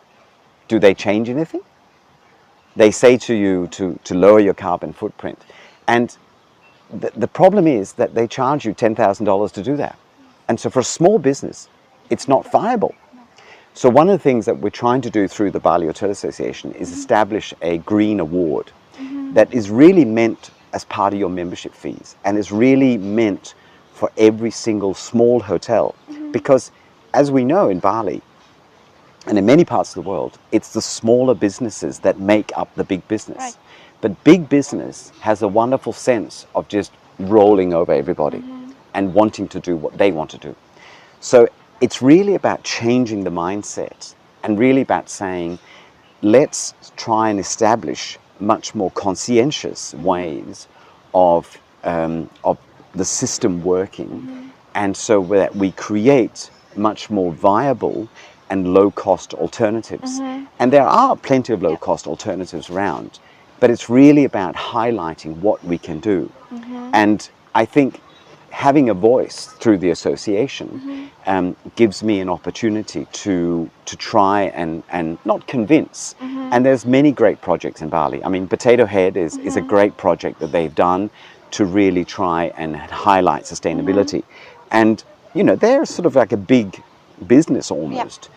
Speaker 2: Do they change anything? They say to you to lower your carbon footprint. And the problem is that they charge you $10,000 to do that. And so for a small business, it's not viable. So one of the things that we're trying to do through the Bali Hotel Association is establish a green award that is really meant as part of your membership fees, and is really meant for every single small hotel. Because as we know in Bali, and in many parts of the world, it's the smaller businesses that make up the big business.
Speaker 1: Right.
Speaker 2: But big business has a wonderful sense of just rolling over everybody and wanting to do what they want to do. So it's really about changing the mindset, and really about saying, let's try and establish much more conscientious ways of the system working, and so that we create much more viable and low-cost alternatives. And there are plenty of low-cost alternatives around. but it's really about highlighting what we can do. And I think having a voice through the association gives me an opportunity to try and not convince. And there's many great projects in Bali. I mean, Potato Head is a great project that they've done to really try and highlight sustainability. And, you know, they're sort of like a big business almost.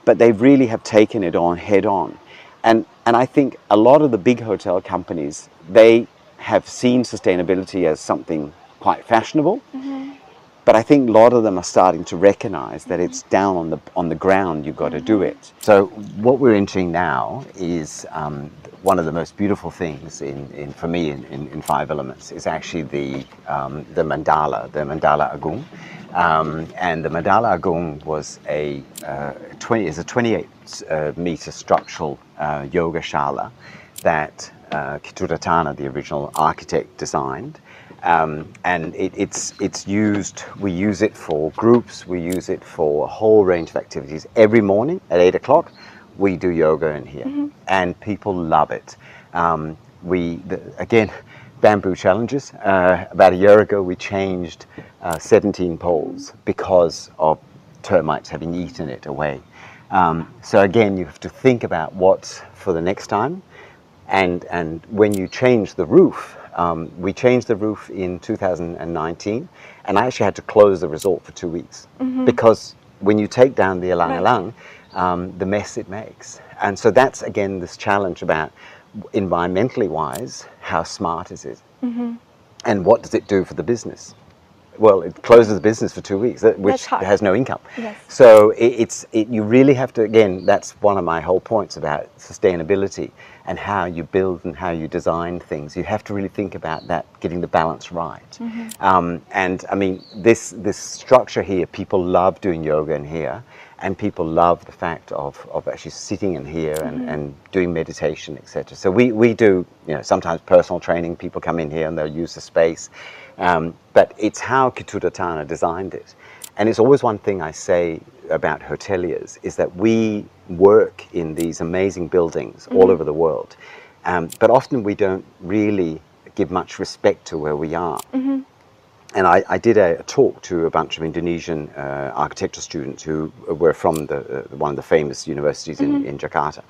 Speaker 2: But they really have taken it on head on. And I think a lot of the big hotel companies, they have seen sustainability as something quite fashionable. But I think a lot of them are starting to recognize that it's down on the ground, you've got to do it. So what we're entering now is one of the most beautiful things for me in Five Elements is actually the Mandala Agung. And the Mandala Agung was a 28 meter structural yoga shala that Kituratana, the original architect, designed. And it's used, we use it for groups, we use it for a whole range of activities. Every morning at 8 o'clock, we do yoga in here, and people love it. Again, bamboo challenges. About a year ago, we changed 17 poles because of termites having eaten it away. So again, you have to think about what's for the next time. And when you change the roof, we changed the roof in 2019, and I actually had to close the resort for 2 weeks because when you take down the alang-alang, the mess it makes. And so that's, again, this challenge about, environmentally wise, how smart is it? And what does it do for the business? Well, it closes the business for 2 weeks, which has no income.
Speaker 1: Yes.
Speaker 2: So you really have to, again, that's one of my whole points about sustainability and how you build and how you design things. You have to really think about that, getting the balance right. And I mean, this structure here, people love doing yoga in here, and people love the fact of actually sitting in here and doing meditation, etc. So we do, you know, sometimes personal training. People come in here and they'll use the space. But it's how Kituratana designed it. And it's always one thing I say about hoteliers is that we work in these amazing buildings all over the world. But often we don't really give much respect to where we are. And I did a talk to a bunch of Indonesian architecture students who were from one of the famous universities in Jakarta.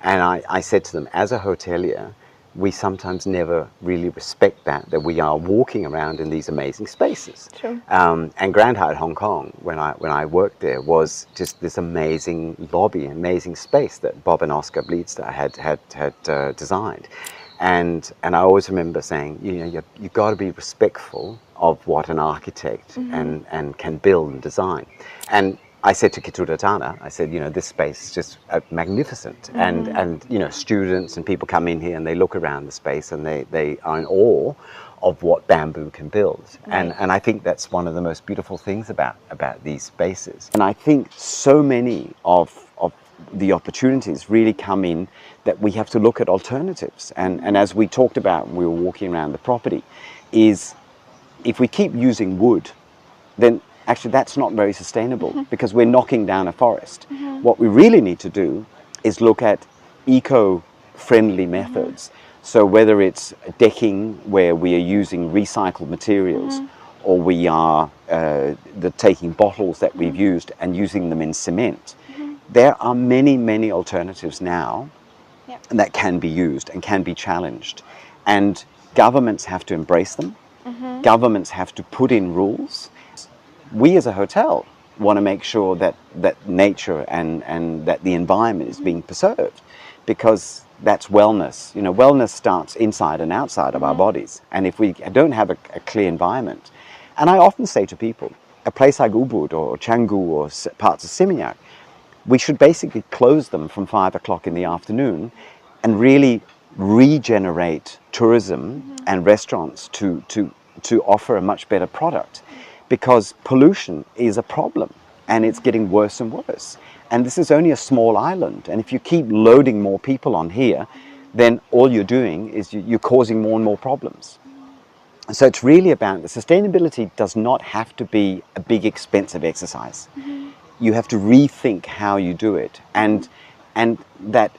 Speaker 2: And I said to them, as a hotelier, we sometimes never really respect that we are walking around in these amazing spaces.
Speaker 1: True.
Speaker 2: And Grand Hyatt Hong Kong, when I worked there, was just this amazing lobby, amazing space that Bob and Oscar Bleedster had designed. And I always remember saying, you know, you've got to be respectful of what an architect and can build and design. And I said to Kituratana, I said, you know, this space is just magnificent. And you know, students and people come in here and they look around the space and they are in awe of what bamboo can build.
Speaker 1: Right.
Speaker 2: And I think that's one of the most beautiful things about these spaces. And I think so many of the opportunities really come in that we have to look at alternatives. And as we talked about when we were walking around the property, is if we keep using wood, then actually that's not very sustainable because we're knocking down a forest. What we really need to do is look at eco-friendly methods. So whether it's decking where we are using recycled materials or we are taking bottles that we've used and using them in cement, there are many, many alternatives now that can be used and can be challenged. And governments have to embrace them. Governments have to put in rules. We as a hotel want to make sure that nature and that the environment is being preserved, because that's wellness. You know, wellness starts inside and outside of our bodies. And if we don't have a clear environment, and I often say to people, a place like Ubud or Canggu or parts of Seminyak, we should basically close them from 5 o'clock in the afternoon and really regenerate tourism and restaurants to offer a much better product, because pollution is a problem and it's getting worse and worse. And this is only a small island, and if you keep loading more people on here, then all you're doing is you're causing more and more problems. So it's really about, the sustainability does not have to be a big expensive exercise. You have to rethink how you do it, and that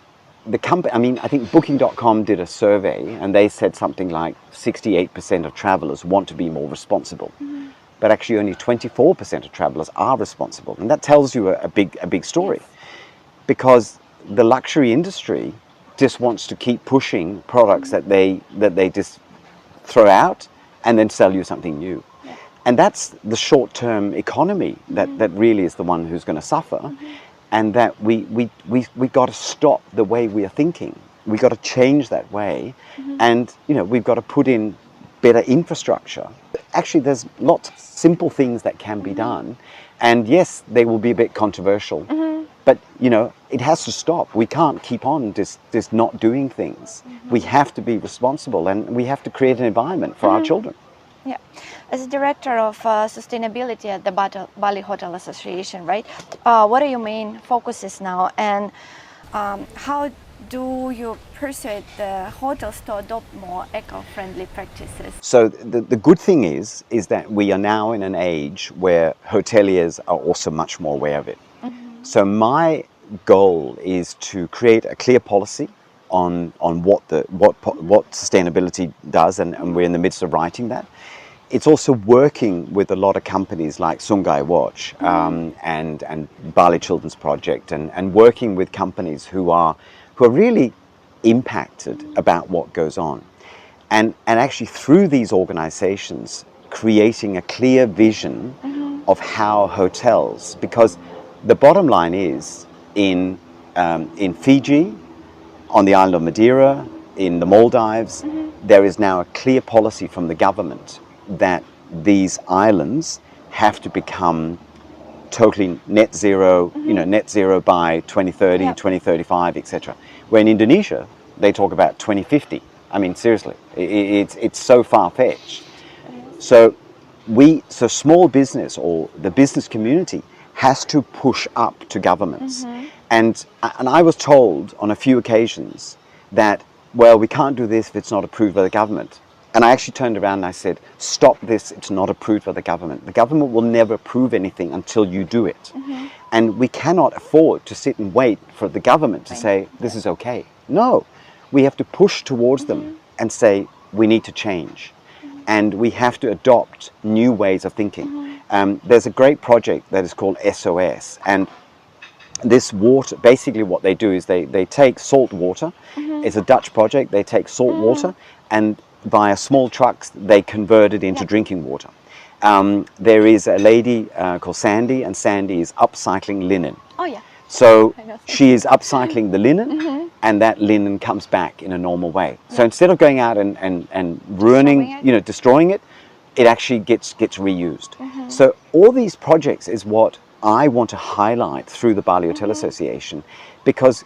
Speaker 2: the company, I mean, I think Booking.com did a survey and they said something like 68% of travelers want to be more responsible. But actually only 24% of travelers are responsible. And that tells you a big story.
Speaker 1: Yes.
Speaker 2: Because the luxury industry just wants to keep pushing products that they just throw out and then sell you something new.
Speaker 1: Yeah.
Speaker 2: And that's the short-term economy that really is the one who's going to suffer. And that we got to stop the way we are thinking. We got to change that way, and we've got to put in better infrastructure. Actually, there's lots of simple things that can be done, and yes, they will be a bit controversial, but it has to stop. We can't keep on just not doing things. We have to be responsible, and we have to create an environment for our children.
Speaker 1: Yeah, as director of sustainability at the Bali Hotel Association, right? What are your main focuses now, and how do you persuade the hotels to adopt more eco-friendly practices?
Speaker 2: So the good thing is that we are now in an age where hoteliers are also much more aware of it. So my goal is to create a clear policy on what sustainability does, and we're in the midst of writing that. It's also working with a lot of companies like Sungai Watch and Bali Children's Project, and working with companies who are really impacted about what goes on. And actually through these organizations creating a clear vision of how hotels, because the bottom line is in Fiji, on the island of Madeira, in the Maldives, there is now a clear policy from the government that these islands have to become totally net zero, net zero by 2030, 2035, etc. Where in Indonesia, they talk about 2050. I mean, seriously, it's so far-fetched. So small business or the business community has to push up to governments. And I was told on a few occasions that, well, we can't do this if it's not approved by the government. And I actually turned around and I said, stop this, it's not approved by the government. The government will never approve anything until you do it. And we cannot afford to sit and wait for the government to say, this is okay. No, we have to push towards them and say, we need to change. And we have to adopt new ways of thinking. There's a great project that is called SOS. And this water, basically what they do is they take salt water. It's a Dutch project. They take salt water and via small trucks, they convert it into drinking water. There is a lady called Sandy, and Sandy is upcycling linen.
Speaker 1: Oh yeah.
Speaker 2: So she is upcycling the linen, and that linen comes back in a normal way. So instead of going out and ruining, destroying it, it actually gets reused. So all these projects is what I want to highlight through the Bali Hotel Association, because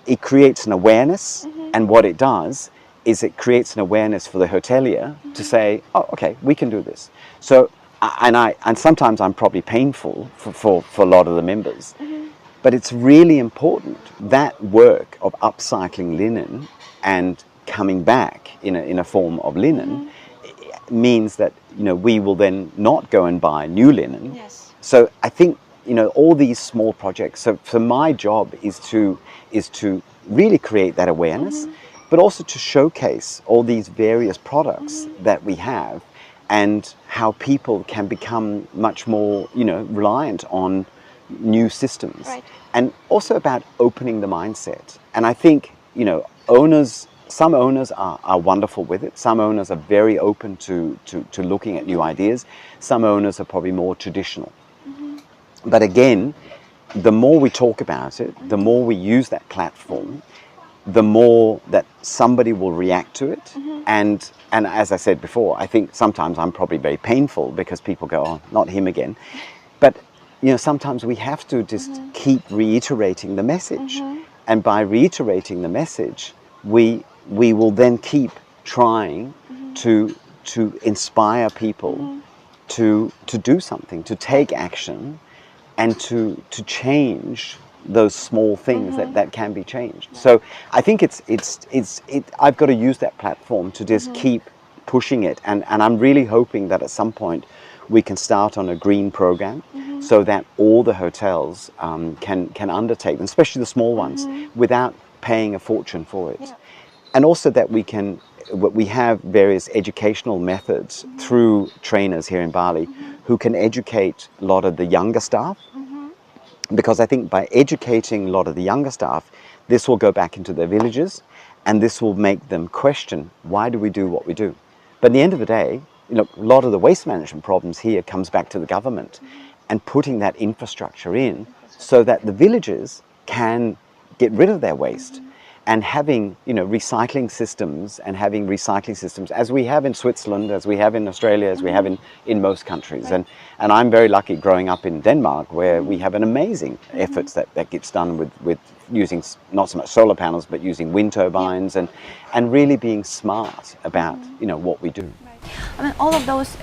Speaker 2: it creates an awareness, and what it does is it creates an awareness for the hotelier to say, oh, okay, we can do this. So, and sometimes I'm probably painful for a lot of the members, but it's really important that work of upcycling linen and coming back in a form of linen means that we will then not go and buy new linen.
Speaker 1: Yes.
Speaker 2: So I think all these small projects. So my job is to really create that awareness, but also to showcase all these various products that we have, and how people can become much more reliant on new systems.
Speaker 1: Right.
Speaker 2: And also about opening the mindset. And I think some owners are wonderful with it. Some owners are very open to looking at new ideas. Some owners are probably more traditional. But again, the more we talk about it, the more we use that platform, the more that somebody will react to it. And as I said before, I think sometimes I'm probably very painful because people go, oh, not him again. But sometimes we have to just keep reiterating the message. And by reiterating the message, we will then keep trying to inspire people to do something, to take action, and to change those small things that can be changed. So I think I've got to use that platform to just keep pushing it, and I'm really hoping that at some point we can start on a green program, so that all the hotels can undertake, especially the small ones, without paying a fortune for it.
Speaker 1: Yeah.
Speaker 2: And also that we have various educational methods through trainers here in Bali who can educate a lot of the younger staff. Because I think by educating a lot of the younger staff, this will go back into their villages and this will make them question, why do we do what we do? But at the end of the day, you know, a lot of the waste management problems here comes back to the government and putting that infrastructure in so that the villages can get rid of their waste. And having, you know, recycling systems as we have in Switzerland, as we have in Australia, as we have in most countries. And I'm very lucky growing up in Denmark, where we have an amazing efforts that gets done with using not so much solar panels, but using wind turbines and really being smart about, you know, what we do.
Speaker 1: I mean, all of those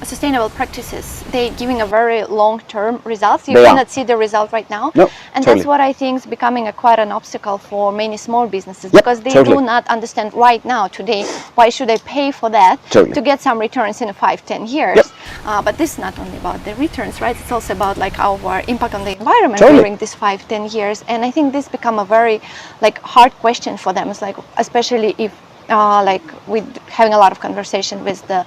Speaker 1: sustainable practices, they're giving a very long-term results. You cannot see the result right now.
Speaker 2: No,
Speaker 1: and
Speaker 2: totally.
Speaker 1: That's what I think is becoming quite an obstacle for many small businesses, because they do not understand right now, today, why should they pay for that to get some returns in 5-10 years. But this is not only about the returns, right? It's also about like our impact on the environment during these 5-10 years. And I think this become a very like hard question for them. It's like, especially if like we having a lot of conversation with the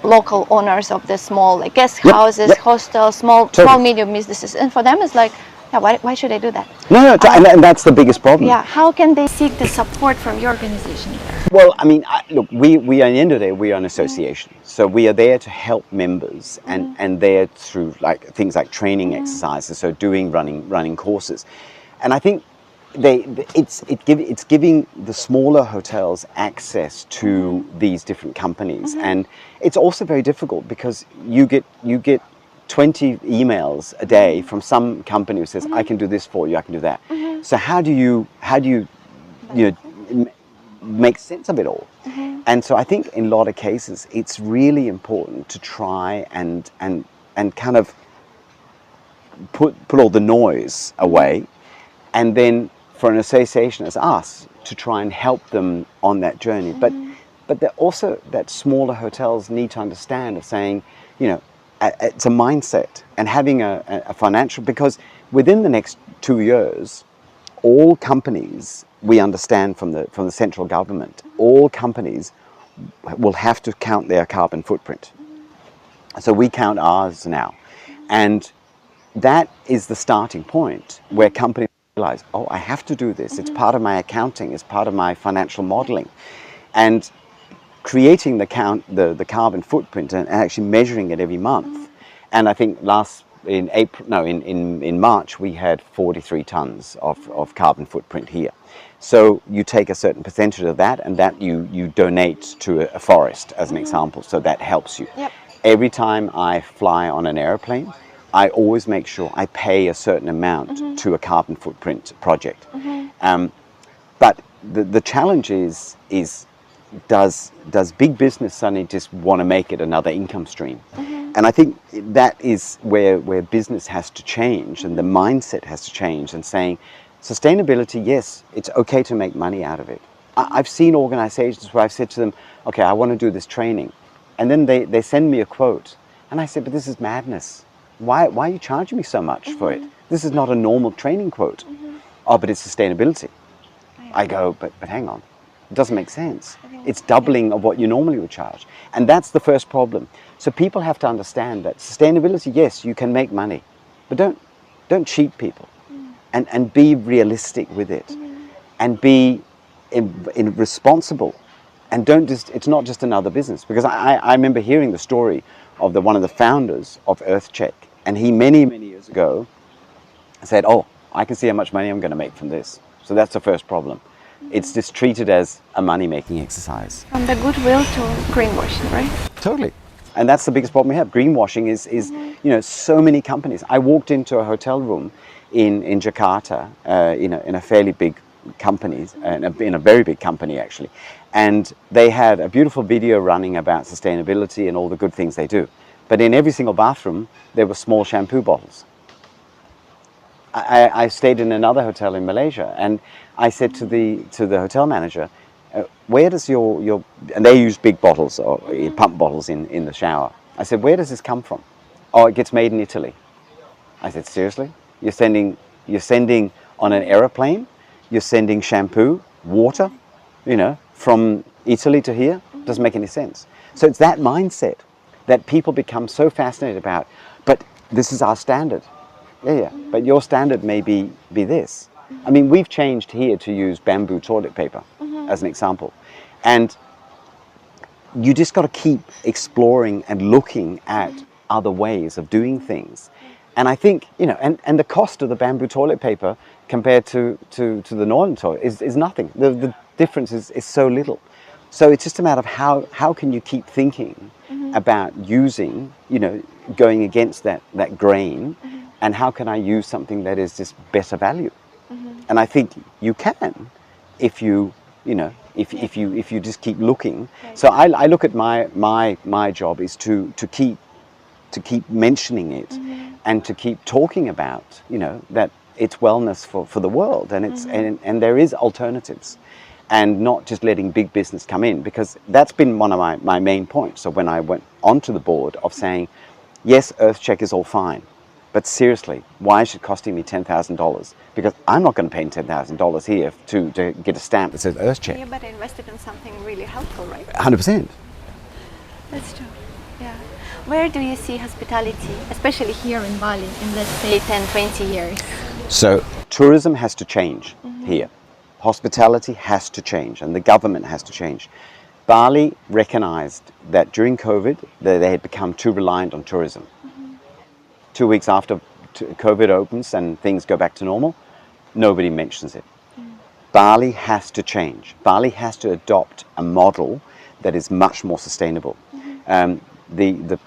Speaker 1: local owners of the small like guest houses, hostels, small medium businesses, and for them it's like, yeah, why should I do that?
Speaker 2: No, and that's the biggest problem.
Speaker 1: Yeah, how can they seek the support from your organization there?
Speaker 2: Well, I mean, look, we are, at the end of the day, we are an association, so we are there to help members, and there through like things like training exercises, so running courses, and I think it's giving the smaller hotels access to these different companies, and it's also very difficult because you get 20 emails a day from some company who says, I can do this for you, I can do that. So how do you make sense of it all? And so I think in a lot of cases it's really important to try and kind of put all the noise away, and then for an association as us to try and help them on that journey. But also that smaller hotels need to understand of saying, you know, it's a mindset and having a financial, because within the next 2 years, all companies, we understand from the central government, all companies will have to count their carbon footprint. So we count ours now. And that is the starting point where companies realize, oh, I have to do this. It's part of my accounting. It's part of my financial modeling. And creating the carbon footprint and actually measuring it every month. And I think in March we had 43 tons of carbon footprint here. So you take a certain percentage of that, and that you donate to a forest as an example. So that helps you. Every time I fly on an airplane, I always make sure I pay a certain amount to a carbon footprint project. But the challenge is does big business suddenly just want to make it another income stream? And I think that is where business has to change, and the mindset has to change, and saying sustainability, yes, it's okay to make money out of it. I've seen organizations where I've said to them, okay, I want to do this training, and then they send me a quote, and I said, but this is madness. Why are you charging me so much for it? This is not a normal training quote. Oh, but it's sustainability. I go, but hang on. It doesn't make sense. It's doubling of what you normally would charge. And that's the first problem. So people have to understand that sustainability, yes, you can make money, but don't cheat people, and be realistic with it, and be responsible, and it's not just another business. Because I remember hearing the story of one of the founders of EarthCheck, and he many years ago said, oh, I can see how much money I'm going to make from this. So that's the first problem. It's just treated as a money-making exercise.
Speaker 1: From the goodwill to greenwashing, right?
Speaker 2: Totally. And that's the biggest problem we have. Greenwashing is you know, so many companies. I walked into a hotel room in Jakarta, in a fairly big company, in a very big company actually, and they had a beautiful video running about sustainability and all the good things they do. But in every single bathroom, there were small shampoo bottles. I stayed in another hotel in Malaysia, and I said to the hotel manager, where does your and they use big bottles or pump bottles in the shower. I said, where does this come from? Oh, it gets made in Italy. I said, seriously? You're sending on an aeroplane you're sending shampoo, water, from Italy to here. Doesn't make any sense. So it's that mindset that people become so fascinated about. But this is our standard. Yeah. But your standard may be this. I mean, we've changed here to use bamboo toilet paper as an example. And you just got to keep exploring and looking at other ways of doing things. And I think, and the cost of the bamboo toilet paper compared to the northern toilet is nothing. The difference is so little. So it's just a matter of how can you keep thinking about using, going against that grain, and how can I use something that is just better value? And I think you can if you just keep looking. So I look at my job is to keep mentioning it and to keep talking about that it's wellness for the world, and it's and there is alternatives, and not just letting big business come in, because that's been one of my main points. So when I went onto the board of saying, yes, EarthCheck is all fine, but seriously, why is it costing me $10,000? Because I'm not going to pay $10,000 here to get a stamp that says EarthCheck.
Speaker 1: Yeah, but I invested in something really helpful, right?
Speaker 2: 100%.
Speaker 1: That's true. Yeah. Where do you see hospitality, especially here in Bali, in let's say 10, 20 years?
Speaker 2: So tourism has to change here. Hospitality has to change, and the government has to change. Bali recognized that during COVID, they had become too reliant on tourism. 2 weeks after COVID opens and things go back to normal, nobody mentions it. Bali has to change. Bali has to adopt a model that is much more sustainable. The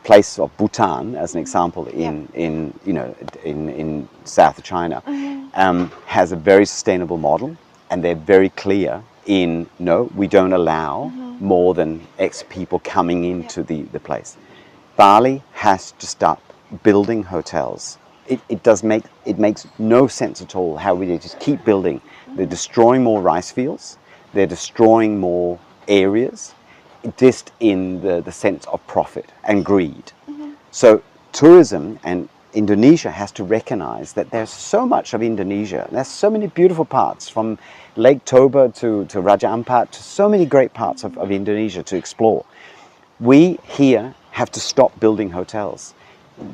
Speaker 2: place of Bhutan, as an example, in south of China, has a very sustainable model, and they're very clear in no, we don't allow more than X people coming into the place. Bali has to start building hotels. It makes no sense at all how we just keep building. They're destroying more rice fields. They're destroying more areas, just in the sense of profit and greed. So tourism, and Indonesia has to recognize that there's so much of Indonesia. There's so many beautiful parts, from Lake Toba to Raja Ampat, to so many great parts of Indonesia to explore. We here have to stop building hotels.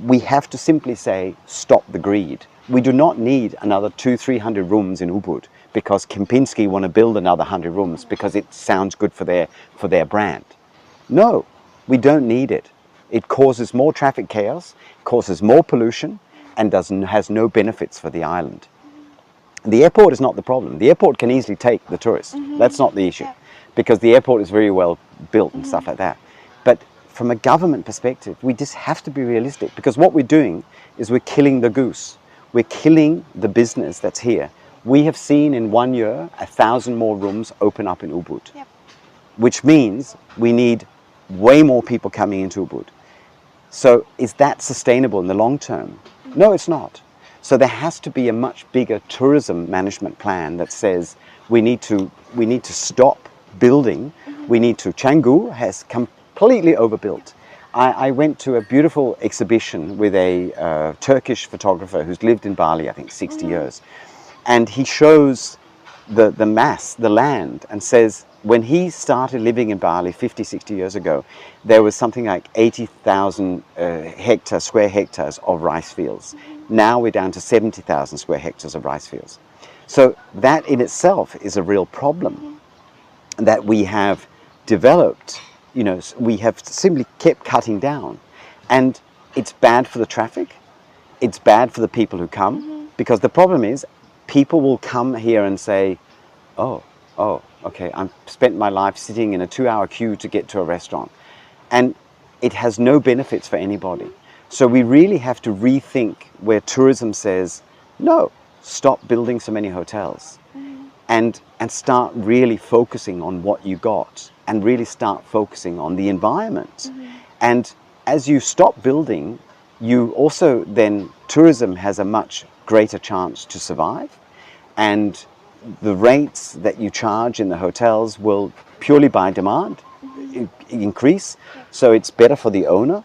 Speaker 2: We have to simply say, stop the greed. We do not need another 200-300 rooms in Ubud because Kempinski want to build another 100 rooms because it sounds good for their brand. No, we don't need it. It causes more traffic chaos, causes more pollution, and has no benefits for the island. The airport is not the problem. The airport can easily take the tourists. That's not the issue, because the airport is very well built and stuff like that. But from a government perspective, we just have to be realistic, because what we're doing is we're killing the goose. We're killing the business that's here. We have seen in 1 year 1,000 more rooms open up in Ubud, which means we need way more people coming into Ubud. So is that sustainable in the long term? No, it's not. So there has to be a much bigger tourism management plan that says we need to stop building. We need to. Canggu has completely overbuilt. I went to a beautiful exhibition with a Turkish photographer who's lived in Bali, I think, 60 years. And he shows the land, and says when he started living in Bali 50, 60 years ago, there was something like 80,000 square hectares of rice fields. Now we're down to 70,000 square hectares of rice fields. So that in itself is a real problem that we have developed. We have simply kept cutting down, and it's bad for the traffic. It's bad for the people who come, because the problem is people will come here and say, oh, okay, I've spent my life sitting in a 2-hour queue to get to a restaurant, and it has no benefits for anybody. So we really have to rethink where tourism says, no, stop building so many hotels, and start really focusing on what you got, and really start focusing on the environment. And as you stop building, you also then, tourism has a much greater chance to survive, and the rates that you charge in the hotels will, purely by demand, increase. So it's better for the owner.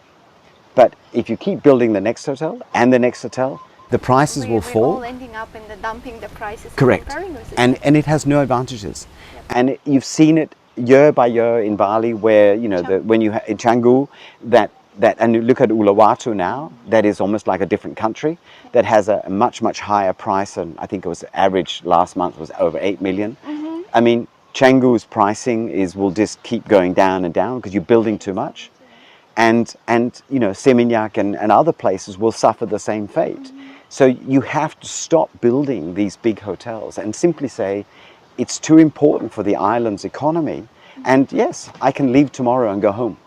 Speaker 2: But if you keep building the next hotel and the next hotel, the prices will
Speaker 1: We're
Speaker 2: fall.
Speaker 1: all ending up in the dumping the prices. and
Speaker 2: Correct.
Speaker 1: comparing with the
Speaker 2: And it has no advantages. And you've seen it year by year in Bali, where you know when you in Canggu, that and you look at Uluwatu now, that is almost like a different country that has a much higher price, and I think it was average last month was over 8 million. I mean, Canggu's pricing will just keep going down and down because you're building too much, and you know Seminyak and other places will suffer the same fate. So you have to stop building these big hotels and simply say, it's too important for the island's economy. And yes, I can leave tomorrow and go home.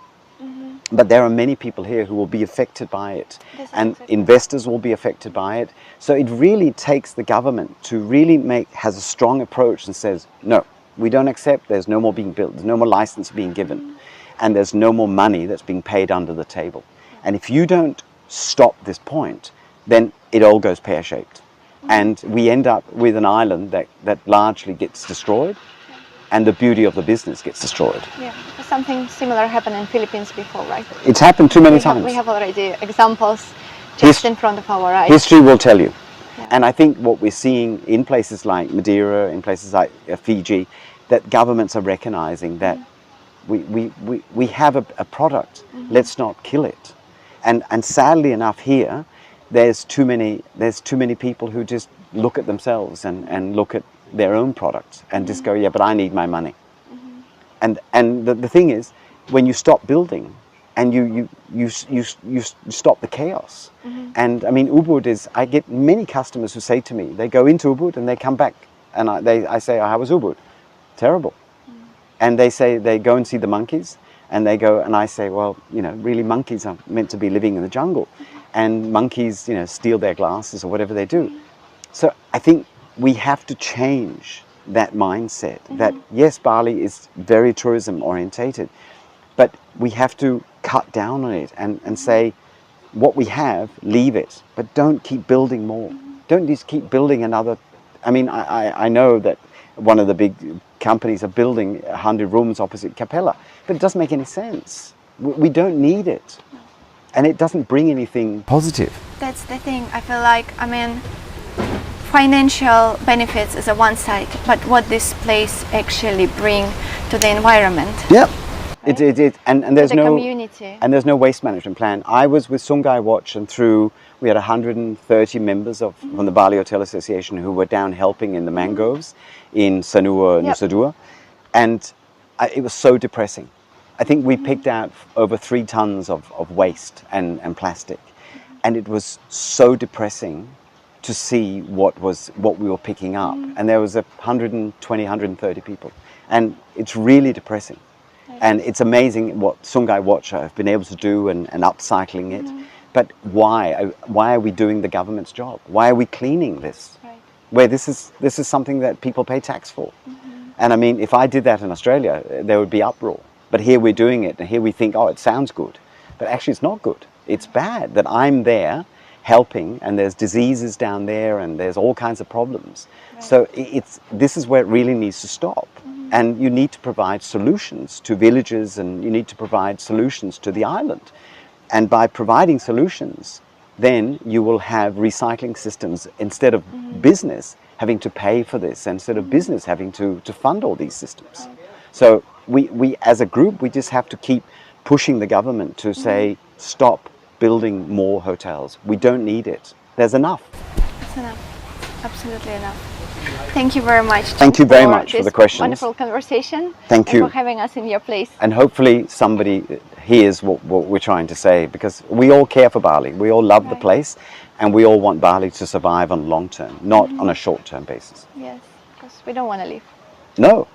Speaker 2: But there are many people here who will be affected by it. And investors will be affected by it. So it really takes the government to really has a strong approach and says, no, we don't accept, there's no more being built, there's no more license being given. And there's no more money that's being paid under the table. And if you don't stop this point, then it all goes pear-shaped. And we end up with an island that largely gets destroyed, and the beauty of the business gets destroyed.
Speaker 1: Yeah, something similar happened in Philippines before, right?
Speaker 2: It's happened too many times.
Speaker 1: We have already examples just in front of our eyes.
Speaker 2: History will tell you. Yeah. And I think what we're seeing in places like Madeira, in places like Fiji, that governments are recognizing that we have a product, let's not kill it. And sadly enough here, there's too many people who just look at themselves and look at their own products and just go, yeah, but I need my money. And the thing is, when you stop building and you stop the chaos. And I mean, Ubud I get many customers who say to me, they go into Ubud and they come back and I say, oh, how was Ubud? Terrible. And they say they go and see the monkeys and they go, and I say, well, you know, really monkeys are meant to be living in the jungle. And monkeys, you know, steal their glasses or whatever they do. So I think we have to change that mindset that, yes, Bali is very tourism orientated, but we have to cut down on it and say, what we have, leave it, but don't keep building more. Don't just keep building another. I mean, I know that one of the big companies are building 100 rooms opposite Capella, but it doesn't make any sense. We don't need it. And it doesn't bring anything positive.
Speaker 1: That's the thing. I feel like, I mean, financial benefits is a one side, but what this place actually bring to the environment.
Speaker 2: Yeah.
Speaker 1: Right?
Speaker 2: And there's no
Speaker 1: community.
Speaker 2: And there's no waste management plan. I was with Sungai Watch, and we had 130 members from the Bali Hotel Association who were down helping in the mangroves in Sanua, Nusa Dua, and it was so depressing. I think we picked out over 3 tons of waste and plastic, and it was so depressing to see what we were picking up. And there was 120, 130 people, and it's really depressing. And it's amazing what Sungai Watch have been able to do and upcycling it. But why are we doing the government's job? Why are we cleaning this?
Speaker 1: Right.
Speaker 2: Where this is something that people pay tax for. And I mean, if I did that in Australia, there would be uproar. But here we're doing it, and here we think, oh, it sounds good. But actually it's not good. It's bad that I'm there helping, and there's diseases down there, and there's all kinds of problems. Right. So this is where it really needs to stop. And you need to provide solutions to villages, and you need to provide solutions to the island. And by providing solutions, then you will have recycling systems instead of business having to pay for this, instead of business having to fund all these systems. Right. So we as a group, we just have to keep pushing the government to say, stop building more hotels. We don't need it. There's enough.
Speaker 1: It's enough. Absolutely enough. Thank you very much.
Speaker 2: Thank you very much for the questions.
Speaker 1: Wonderful conversation.
Speaker 2: Thank you
Speaker 1: for having us in your place.
Speaker 2: And hopefully somebody hears what we're trying to say, because we all care for Bali. We all love the place, and we all want Bali to survive on long term, not on a short term basis.
Speaker 1: Yes, because we don't want to leave.
Speaker 2: No.